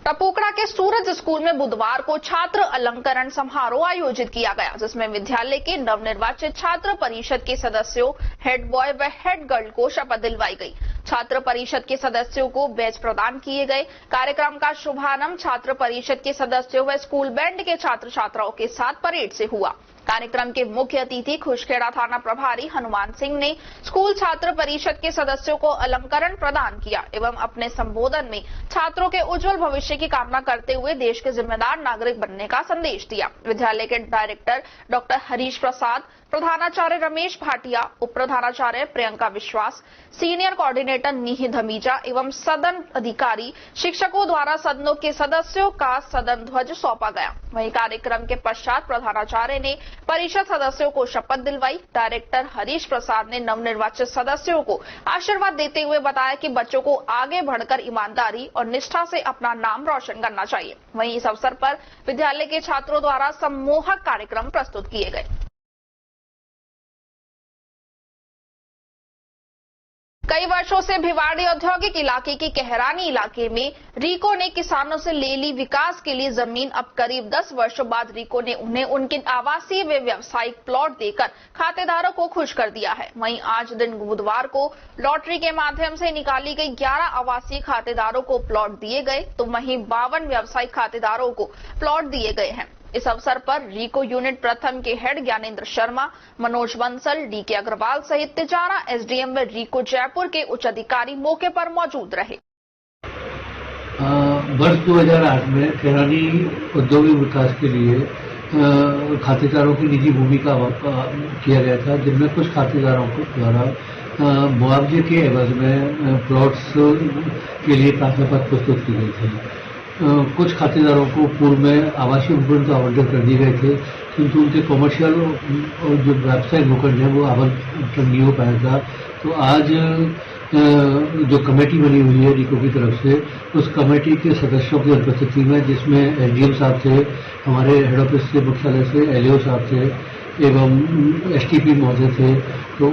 टपुकड़ा के सूरज स्कूल में बुधवार को छात्र अलंकरण समारोह आयोजित किया गया, जिसमें विद्यालय के नवनिर्वाचित छात्र परिषद के सदस्यों, हेड बॉय व हेड गर्ल को शपथ दिलवाई गई। छात्र परिषद के सदस्यों को बैच प्रदान किए गए। कार्यक्रम का शुभारंभ छात्र परिषद के सदस्यों व स्कूल बैंड के छात्र छात्राओं के साथ परेड से हुआ। कार्यक्रम के मुख्य अतिथि खुशखेड़ा थाना प्रभारी हनुमान सिंह ने स्कूल छात्र परिषद के सदस्यों को अलंकरण प्रदान किया एवं अपने संबोधन में छात्रों के उज्जवल भविष्य की कामना करते हुए देश के जिम्मेदार नागरिक बनने का संदेश दिया। विद्यालय के डायरेक्टर डॉक्टर हरीश प्रसाद, प्रधानाचार्य रमेश भाटिया, उप प्रधानाचार्य प्रियंका विश्वास, सीनियर कोऑर्डिनेटर नीहि धमीजा एवं सदन अधिकारी शिक्षकों द्वारा सदनों के सदस्यों का सदन ध्वज सौंपा गया। वहीं कार्यक्रम के पश्चात प्रधानाचार्य ने परिषद सदस्यों को शपथ दिलवाई। डायरेक्टर हरीश प्रसाद ने नवनिर्वाचित सदस्यों को आशीर्वाद देते हुए बताया कि बच्चों को आगे बढ़कर ईमानदारी और निष्ठा से अपना नाम रोशन करना चाहिए। वहीं इस अवसर पर विद्यालय के छात्रों द्वारा सम्मोहक कार्यक्रम प्रस्तुत किए गए। कई वर्षों से भिवाड़ी औद्योगिक इलाके की कहरानी इलाके में रीको ने किसानों से ले ली विकास के लिए जमीन। अब करीब 10 वर्षों बाद रीको ने उन्हें उनके आवासीय व व्यावसायिक प्लॉट देकर खातेदारों को खुश कर दिया है। वहीं आज दिन बुधवार को लॉटरी के माध्यम से निकाली गई 11 आवासीय खातेदारों को प्लॉट दिए गए, तो वहीं 52 व्यावसायिक खातेदारों को प्लॉट दिए गए हैं। इस अवसर पर रीको यूनिट प्रथम के हेड ज्ञानेंद्र शर्मा, मनोज बंसल, डीके अग्रवाल सहित तिजारा एसडीएम व रीको जयपुर के उच्च अधिकारी मौके पर मौजूद रहे। वर्ष 2008 में कहरानी औद्योगिक विकास के लिए खातेदारों की निजी भूमिका किया गया था, जिनमें कुछ खातेदारों को द्वारा मुआवजे के एवज में प्लॉट्स के लिए प्रार्थना पत्र प्रस्तुत की गई थी। कुछ खातेदारों को पूर्व में आवासीय भूखंड तो आवंटन कर दिए गए थे, किंतु उनके कमर्शियल और जो व्यावसायिक भूखंड है वो आवंटन नहीं हो पाया था। तो आज जो कमेटी बनी हुई है रीको की तरफ से, उस कमेटी के सदस्यों की उपस्थिति में, जिसमें एसडीएम साहब थे, हमारे हेड ऑफिस से मुख्यालय से एलओ साहब थे, एवं STP महोदय थे तो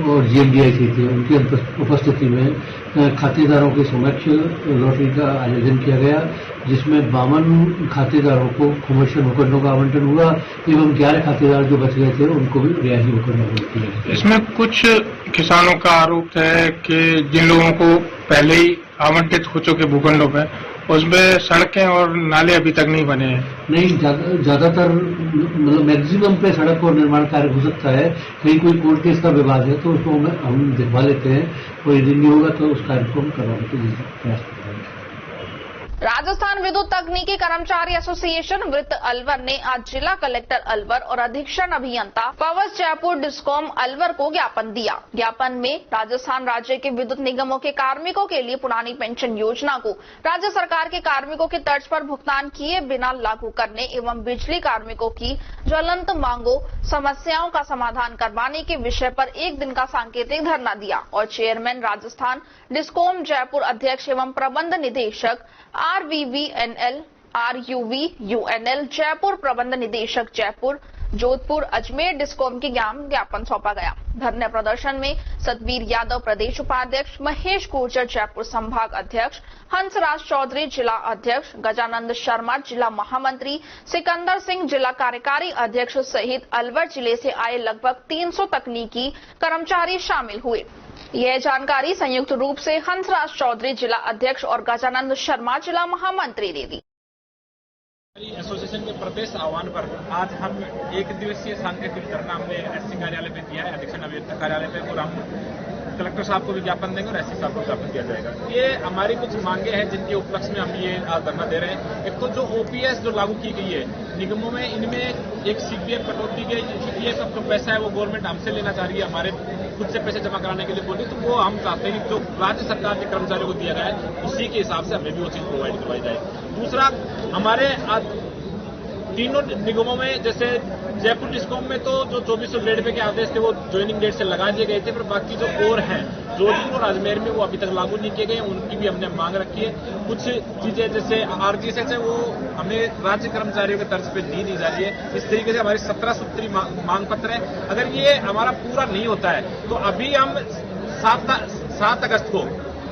और GMDIC थे, उनकी उपस्थिति में खातेदारों के समक्ष लॉटरी का आयोजन किया गया, जिसमें 52 खातेदारों को कमर्शियल भूखंडों का आवंटन हुआ एवं 11 खातेदार जो बच गए थे उनको भी रियायती भूखंड आवंटित किया। इसमें कुछ किसानों का आरोप है कि जिन लोगों को पहले ही आवंटित हो चुके भूखंडों पे उसमें सड़कें और नाले अभी तक नहीं बने हैं। नहीं, ज्यादातर मतलब मैक्सिमम पे सड़क और निर्माण कार्य हो सकता है, कहीं कोई कोर्ट केस का विवाद है तो उसको हम दिखवा लेते हैं और यदि नहीं होगा तो उस कार्य को हम करवाने के लिए प्रयास करते हैं। राजस्थान विद्युत तकनीकी कर्मचारी एसोसिएशन वृत्त अलवर ने आज जिला कलेक्टर अलवर और अधीक्षण अभियंता पावर्स जयपुर डिस्कॉम अलवर को ज्ञापन दिया। ज्ञापन में राजस्थान राज्य के विद्युत निगमों के कार्मिकों के लिए पुरानी पेंशन योजना को राज्य सरकार के कार्मिकों की तर्ज पर भुगतान किए बिना लागू करने एवं बिजली कार्मिकों की ज्वलंत मांगों समस्याओं का समाधान करवाने के विषय पर एक दिन का सांकेतिक धरना दिया और चेयरमैन राजस्थान डिस्कॉम जयपुर अध्यक्ष एवं प्रबंध निदेशक RVVNL RUVUNL जयपुर प्रबंध निदेशक जयपुर जोधपुर अजमेर डिस्कॉम के ज्ञापन सौंपा गया। धरने प्रदर्शन में सतवीर यादव प्रदेश उपाध्यक्ष, महेश गुर्जर जयपुर संभाग अध्यक्ष, हंसराज चौधरी जिला अध्यक्ष, गजानंद शर्मा जिला महामंत्री, सिकंदर सिंह जिला कार्यकारी अध्यक्ष सहित अलवर जिले से आए लगभग 300 तकनीकी कर्मचारी शामिल हुए। यह जानकारी संयुक्त रूप से हंसराज चौधरी जिला अध्यक्ष और गजानंद शर्मा जिला महामंत्री ने दी। एसोसिएशन के प्रदेश आह्वान पर आज हम एक दिवसीय सांकेतिक धरना हमने SC कार्यालय पे दिया है, अधीक्षण अभियंता कार्यालय पे, और हम कलेक्टर साहब को भी ज्ञापन देंगे और SC साहब को ज्ञापन दिया जाएगा। ये हमारी कुछ मांगे हैं जिनके उपलक्ष्य में हम ये आज धरना दे रहे हैं। एक तो जो OPS जो लागू की गई है निगमों में, इनमें एक CPF कटौती की CPF का जो पैसा है वो गवर्नमेंट हमसे लेना चाह रही है, हमारे खुद से पैसे जमा कराने के लिए बोली, तो वो हम चाहते हैं कि जो राज्य सरकार के कर्मचारियों को दिया गया है उसी के हिसाब से हमें भी वो चीज प्रोवाइड करवाई जाए। दूसरा, हमारे तीनों निगमों में जैसे जयपुर डिस्कॉम में तो जो 2400 ग्रेड पे के आदेश थे वो ज्वाइनिंग डेट से लगा दिए गए थे, पर बाकी जो और हैं जोधपुर और अजमेर में वो अभी तक लागू नहीं किए गए, उनकी भी हमने मांग रखी है। कुछ चीजें जैसे RGSH है वो हमें राज्य कर्मचारियों के तर्ज पे दी जा रही है। इस तरीके से हमारी 17 सूत्री मांग पत्र है। अगर ये हमारा पूरा नहीं होता है तो अभी हम 7 अगस्त को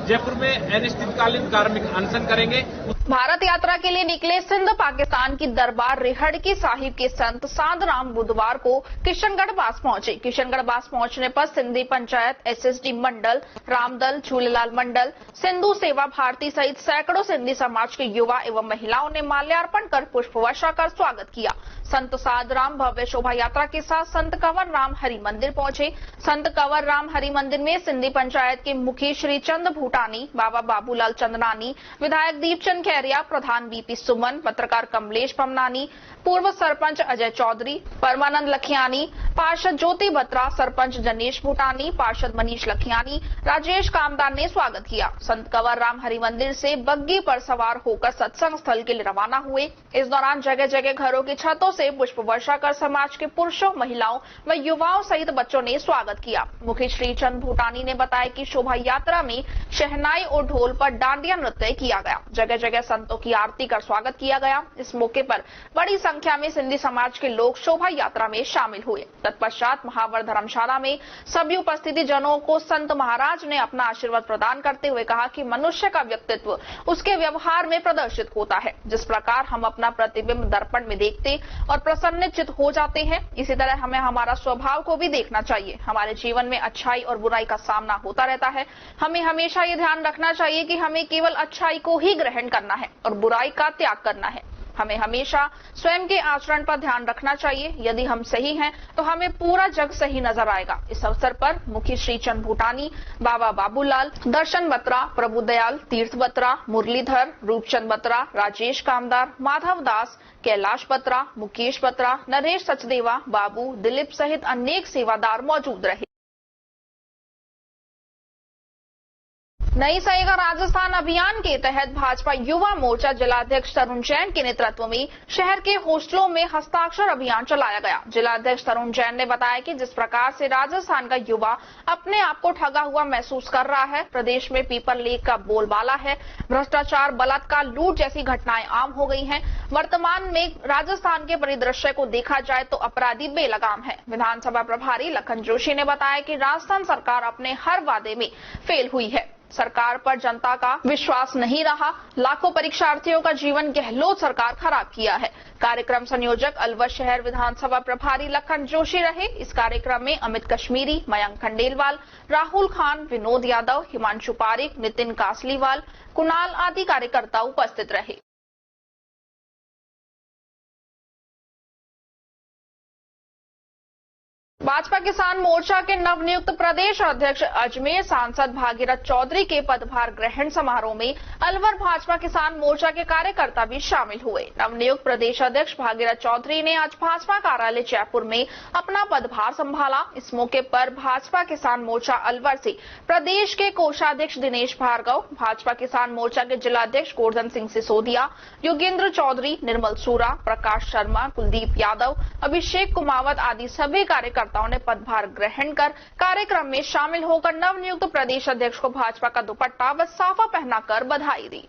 जयपुर में अनिश्चितकालीन कार्मिक अनशन करेंगे। भारत यात्रा के लिए निकले सिंध पाकिस्तान की दरबार रिहड़की साहिब के संत साधराम बुधवार को किशनगढ़ बास पहुंचे। किशनगढ़ बास पहुंचने पर सिंधी पंचायत, SSD मंडल, रामदल, झूलेलाल मंडल, सिंधु सेवा भारती सहित सैकड़ों सिंधी समाज के युवा एवं महिलाओं ने माल्यार्पण कर पुष्प वर्षा कर स्वागत किया। संत साधराम भव्य शोभा यात्रा के साथ संत कंवर राम हरि मंदिर पहुंचे। संत कंवर राम हरि मंदिर में सिंधी पंचायत के मुखी श्री चंद भूटानी, बाबा बाबूलाल चंदनानी, विधायक दीपचंद खैरिया, प्रधान BP सुमन, पत्रकार कमलेश पमनानी, पूर्व सरपंच अजय चौधरी, परमानंद लखियानी, पार्षद ज्योति बत्रा, सरपंच जनेश भूटानी, पार्षद मनीष लखियानी, राजेश कामदार ने स्वागत किया। संत कंवर राम हरि मंदिर से बग्गी पर सवार होकर सत्संग स्थल के लिए रवाना हुए। इस दौरान जगह जगह घरों की छतों से पुष्प वर्षा कर समाज के पुरुषों, महिलाओं व युवाओं सहित बच्चों ने स्वागत किया। मुखी श्री चंद भूटानी ने बताया कि शोभा यात्रा में शहनाई और ढोल पर डांडिया नृत्य किया गया। जगह जगह संतों की आरती कर स्वागत किया गया। इस मौके पर बड़ी संख्या में सिंधी समाज के लोग शोभा यात्रा में शामिल हुए। तत्पश्चात महावर धर्मशाला में सभी उपस्थिति जनों को संत महाराज ने अपना आशीर्वाद प्रदान करते हुए कहा कि मनुष्य का व्यक्तित्व उसके व्यवहार में प्रदर्शित होता है। जिस प्रकार हम अपना प्रतिबिंब दर्पण में देखते और प्रसन्नचित हो जाते हैं, इसी तरह हमें हमारा स्वभाव को भी देखना चाहिए। हमारे जीवन में अच्छाई और बुराई का सामना होता रहता है। हमें हमेशा ये ध्यान रखना चाहिए कि हमें केवल अच्छाई को ही ग्रहण करना है और बुराई का त्याग करना है। हमें हमेशा स्वयं के आचरण पर ध्यान रखना चाहिए। यदि हम सही हैं तो हमें पूरा जग सही नजर आएगा। इस अवसर पर मुखी श्री चंद भूटानी, बाबा बाबूलाल, दर्शन बत्रा, प्रभुदयाल, तीर्थ बत्रा, मुरलीधर, रूपचंद बत्रा, राजेश कामदार, माधव दास, कैलाश बत्रा, मुकेश बत्रा, नरेश सचदेवा, बाबू, दिलीप सहित अनेक सेवादार मौजूद रहे। नई सहेगा राजस्थान अभियान के तहत भाजपा युवा मोर्चा जिलाध्यक्ष तरुण जैन के नेतृत्व में शहर के हॉस्टलों में हस्ताक्षर अभियान चलाया गया। जिलाध्यक्ष तरुण जैन ने बताया कि जिस प्रकार से राजस्थान का युवा अपने आप को ठगा हुआ महसूस कर रहा है, प्रदेश में पेपर लीक का बोलबाला है, भ्रष्टाचार, बलात्कार, लूट जैसी घटनाएं आम हो गई हैं। वर्तमान में राजस्थान के परिदृश्य को देखा जाए तो अपराधी बेलगाम है। विधानसभा प्रभारी लखन जोशी ने बताया कि राजस्थान सरकार अपने हर वादे में फेल हुई है। सरकार पर जनता का विश्वास नहीं रहा। लाखों परीक्षार्थियों का जीवन गहलोत सरकार खराब किया है। कार्यक्रम संयोजक अलवर शहर विधानसभा प्रभारी लखन जोशी रहे। इस कार्यक्रम में अमित कश्मीरी, मयंक खंडेलवाल, राहुल खान, विनोद यादव, हिमांशु पारिक, नितिन कासलीवाल, कुणाल आदि कार्यकर्ता उपस्थित रहे। भाजपा किसान मोर्चा के नवनियुक्त प्रदेश अध्यक्ष अजमेर सांसद भागीरथ चौधरी के पदभार ग्रहण समारोह में अलवर भाजपा किसान मोर्चा के कार्यकर्ता भी शामिल हुए। नवनियुक्त प्रदेश अध्यक्ष भागीरथ चौधरी ने आज भाजपा कार्यालय जयपुर में अपना पदभार संभाला। इस मौके पर भाजपा किसान मोर्चा अलवर से प्रदेश के कोषाध्यक्ष दिनेश भार्गव, भाजपा किसान मोर्चा के जिलाध्यक्ष गोवर्धन सिंह सिसोदिया, योगेंद्र चौधरी, निर्मल सूरा, प्रकाश शर्मा, कुलदीप यादव, अभिषेक कुमावत आदि सभी कार्यकर्ताओं ने पदभार ग्रहण कर कार्यक्रम में शामिल होकर नवनियुक्त प्रदेश अध्यक्ष को भाजपा का दुपट्टा व साफा पहनाकर बधाई दी।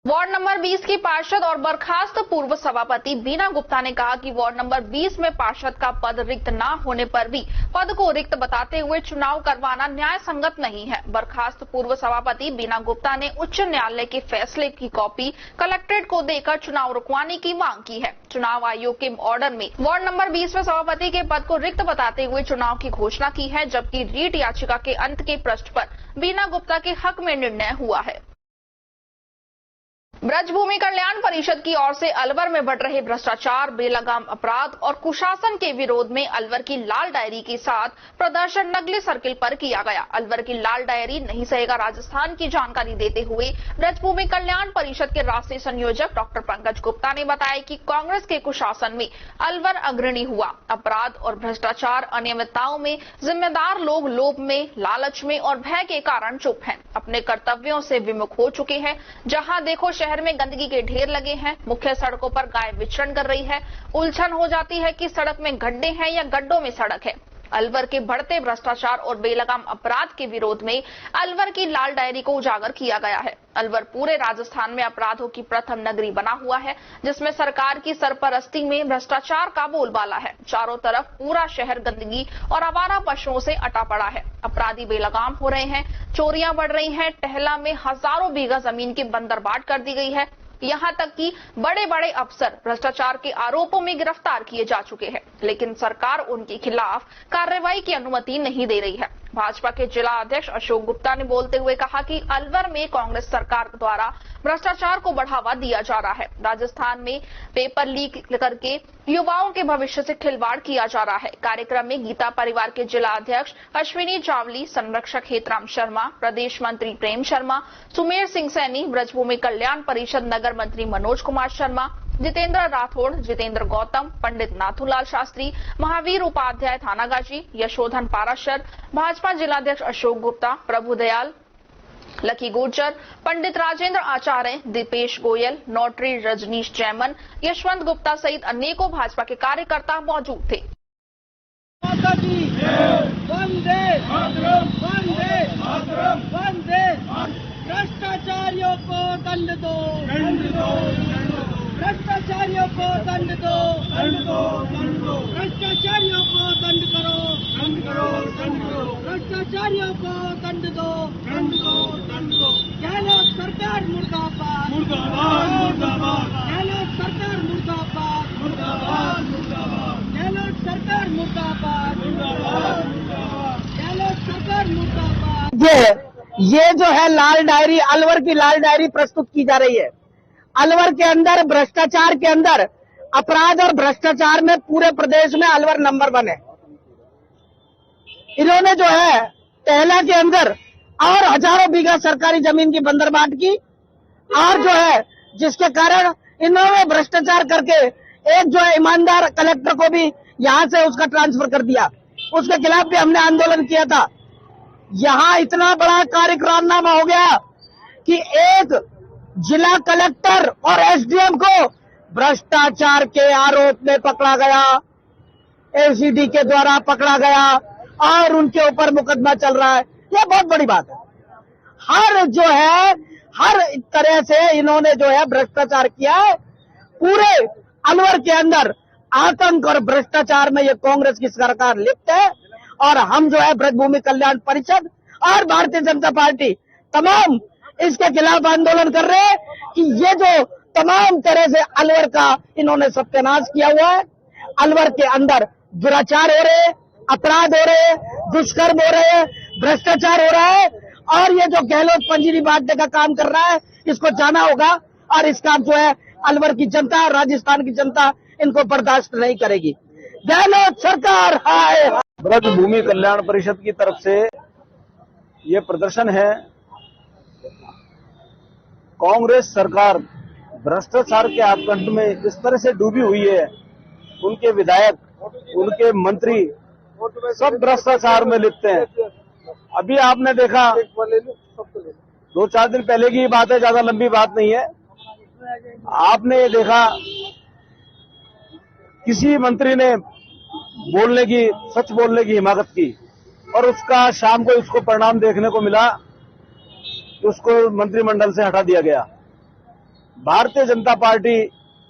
वार्ड नंबर 20 की पार्षद और बर्खास्त पूर्व सभापति बीना गुप्ता ने कहा कि वार्ड नंबर 20 में पार्षद का पद रिक्त न होने पर भी पद को रिक्त बताते हुए चुनाव करवाना न्याय संगत नहीं है। बर्खास्त पूर्व सभापति बीना गुप्ता ने उच्च न्यायालय के फैसले की कॉपी कलेक्ट्रेट को देकर चुनाव रुकवाने की मांग की है। चुनाव आयोग के ऑर्डर में वार्ड नंबर 20 में सभापति के पद को रिक्त बताते हुए चुनाव की घोषणा की है, जबकि रीट याचिका के अंत के पृष्ठ पर बीना गुप्ता के हक में निर्णय हुआ है। ब्रजभूमि कल्याण परिषद की ओर से अलवर में बढ़ रहे भ्रष्टाचार, बेलगाम अपराध और कुशासन के विरोध में अलवर की लाल डायरी के साथ प्रदर्शन नगली सर्किल पर किया गया। अलवर की लाल डायरी नहीं सहेगा राजस्थान की जानकारी देते हुए ब्रजभूमि कल्याण परिषद के राष्ट्रीय संयोजक डॉक्टर पंकज गुप्ता ने बताया कि कांग्रेस के कुशासन में अलवर अग्रणी हुआ। अपराध और भ्रष्टाचार, अनियमितताओं में जिम्मेदार लोग लोभ में, लालच में और भय के कारण चुप हैं, अपने कर्तव्यों से विमुख हो चुके हैं। जहां देखो शहर में गंदगी के ढेर लगे हैं, मुख्य सड़कों पर गाय विचरण कर रही है, उलझन हो जाती है कि सड़क में गड्ढे हैं या गड्ढों में सड़क है। अलवर के बढ़ते भ्रष्टाचार और बेलगाम अपराध के विरोध में अलवर की लाल डायरी को उजागर किया गया है। अलवर पूरे राजस्थान में अपराधों की प्रथम नगरी बना हुआ है, जिसमें सरकार की सरपरस्ती में भ्रष्टाचार का बोलबाला है। चारों तरफ पूरा शहर गंदगी और आवारा पशुओं से अटा पड़ा है। अपराधी बेलगाम हो रहे हैं, चोरियां बढ़ रही हैं। टहला में हजारों बीघा जमीन की बंदरबाट कर दी गई है। यहां तक कि बड़े बड़े अफसर भ्रष्टाचार के आरोपों में गिरफ्तार किए जा चुके हैं, लेकिन सरकार उनके खिलाफ कार्रवाई की अनुमति नहीं दे रही है। भाजपा के जिला अध्यक्ष अशोक गुप्ता ने बोलते हुए कहा कि अलवर में कांग्रेस सरकार द्वारा भ्रष्टाचार को बढ़ावा दिया जा रहा है। राजस्थान में पेपर लीक करके युवाओं के भविष्य से खिलवाड़ किया जा रहा है। कार्यक्रम में गीता परिवार के जिला अध्यक्ष अश्विनी चावली, संरक्षक हेतराम शर्मा, प्रदेश मंत्री प्रेम शर्मा, सुमेर सिंह सैनी, ब्रजभूमि कल्याण परिषद नगर मंत्री मनोज कुमार शर्मा, जितेंद्र राठौड़, जितेंद्र गौतम, पंडित नाथूलाल शास्त्री, महावीर उपाध्याय थानागाजी, यशोधन पाराशर, भाजपा जिलाध्यक्ष अशोक गुप्ता, प्रभुदयाल, लकी गुर्जर, पंडित राजेंद्र आचार्य, दीपेश गोयल, नोटरी रजनीश जैमन, यशवंत गुप्ता सहित अनेकों भाजपा के कार्यकर्ता मौजूद थे। भ्रष्टाचारियों को दंड दो, भ्रष्टाचारियों को दंड दो, भ्रष्टाचारियों को दंड करो, भ्रष्टाचारियों को दंड दो, गहलोत सरकार मुर्दाबाद, गहलोत सरकार मुर्दाबाद, गहलोत सरकार मुर्दाबाद, गहलोत सरकार मुर्दाबाद। ये जो है लाल डायरी, अलवर की लाल डायरी प्रस्तुत की जा रही है। अलवर के अंदर भ्रष्टाचार के अंदर, अपराध और भ्रष्टाचार में पूरे प्रदेश में अलवर नंबर 1 है। इन्होंने जो है टहला के अंदर और हजारों बीघा सरकारी जमीन की बंदरबाट की, और जो है जिसके कारण इन्होंने भ्रष्टाचार करके एक जो है ईमानदार कलेक्टर को भी यहां से उसका ट्रांसफर कर दिया। उसके खिलाफ भी हमने आंदोलन किया था। यहाँ इतना बड़ा कार्यक्रमनामा हो गया कि एक जिला कलेक्टर और एसडीएम को भ्रष्टाचार के आरोप में पकड़ा गया, एसीडी के द्वारा पकड़ा गया और उनके ऊपर मुकदमा चल रहा है। यह बहुत बड़ी बात है। हर तरह से इन्होंने जो है भ्रष्टाचार किया है। पूरे अलवर के अंदर आतंक और भ्रष्टाचार में ये कांग्रेस की सरकार लिप्त है और हम जो है ब्रजभूमि कल्याण परिषद और भारतीय जनता पार्टी तमाम इसके खिलाफ आंदोलन कर रहे हैं कि ये जो तमाम तरह से अलवर का इन्होंने सत्यानाश किया हुआ है। अलवर के अंदर दुराचार हो रहे हैं, अपराध हो रहे हैं, दुष्कर्म हो रहे हैं, भ्रष्टाचार हो रहा है और ये जो गहलोत पंजीरी बांटने का काम कर रहा है इसको जाना होगा और इसका जो है अलवर की जनता, राजस्थान की जनता इनको बर्दाश्त नहीं करेगी। गहलोत सरकार हाय। ब्रजभूमि कल्याण परिषद की तरफ से ये प्रदर्शन है। कांग्रेस सरकार भ्रष्टाचार के आपकंड में इस तरह से डूबी हुई है, उनके विधायक, उनके मंत्री सब भ्रष्टाचार में लिप्त हैं। अभी आपने देखा 2-4 दिन पहले की बात है, ज्यादा लंबी बात नहीं है। आपने ये देखा किसी मंत्री ने सच बोलने की हिमाकत की और उसका शाम को उसको परिणाम देखने को मिला कि उसको मंत्रिमंडल से हटा दिया गया। भारतीय जनता पार्टी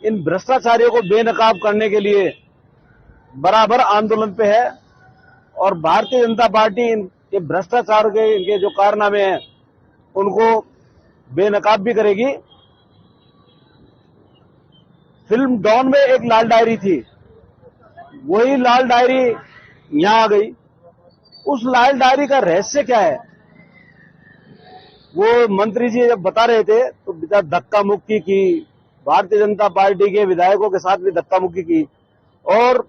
इन भ्रष्टाचारियों को बेनकाब करने के लिए बराबर आंदोलन पे है और भारतीय जनता पार्टी इनके भ्रष्टाचार के इनके जो कारनामे हैं उनको बेनकाब भी करेगी। फिल्म डॉन में एक लाल डायरी थी, वही लाल डायरी यहां आ गई। उस लाल डायरी का रहस्य क्या है? वो मंत्री जी जब बता रहे थे तो धक्का मुक्की की, भारतीय जनता पार्टी के विधायकों के साथ भी धक्का मुक्की की और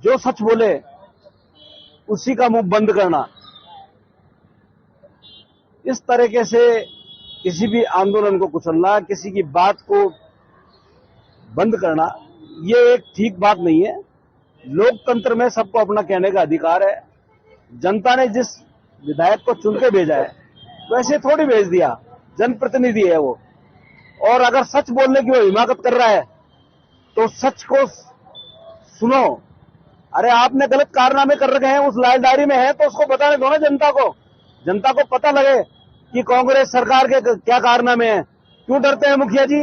जो सच बोले उसी का मुंह बंद करना। इस तरीके से किसी भी आंदोलन को कुचलना, किसी की बात को बंद करना, ये एक ठीक बात नहीं है। लोकतंत्र में सबको अपना कहने का अधिकार है। जनता ने जिस विधायक को चुन के भेजा है वैसे थोड़ी भेज दिया, जनप्रतिनिधि है वो। और अगर सच बोलने की वो हिमाकत कर रहा है तो सच को सुनो। अरे आपने गलत कारनामे कर रखे हैं, उस लाल डायरी में है तो उसको बताने दो ना जनता को पता लगे कि कांग्रेस सरकार के क्या कारनामे हैं। क्यों डरते हैं मुखिया जी?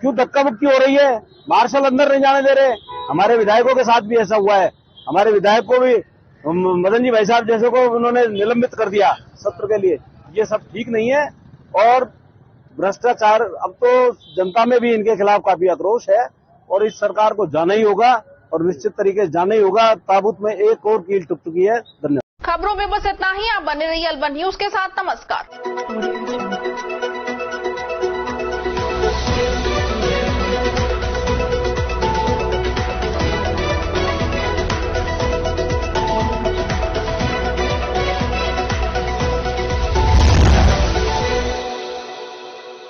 क्यों धक्का मुक्की हो रही है? मार्शल अंदर नहीं जाने दे रहे। हमारे विधायकों के साथ भी ऐसा हुआ है। हमारे विधायक को भी मदन जी भाई साहब जैसे को उन्होंने निलंबित कर दिया सत्र के लिए। ये सब ठीक नहीं है और भ्रष्टाचार, अब तो जनता में भी इनके खिलाफ काफी आक्रोश है और इस सरकार को जाना ही होगा और निश्चित तरीके से जाना ही होगा। ताबूत में एक और कील टूट चुकी है। धन्यवाद। खबरों में बस इतना ही। आप बने रहिए अलवर न्यूज के साथ। नमस्कार।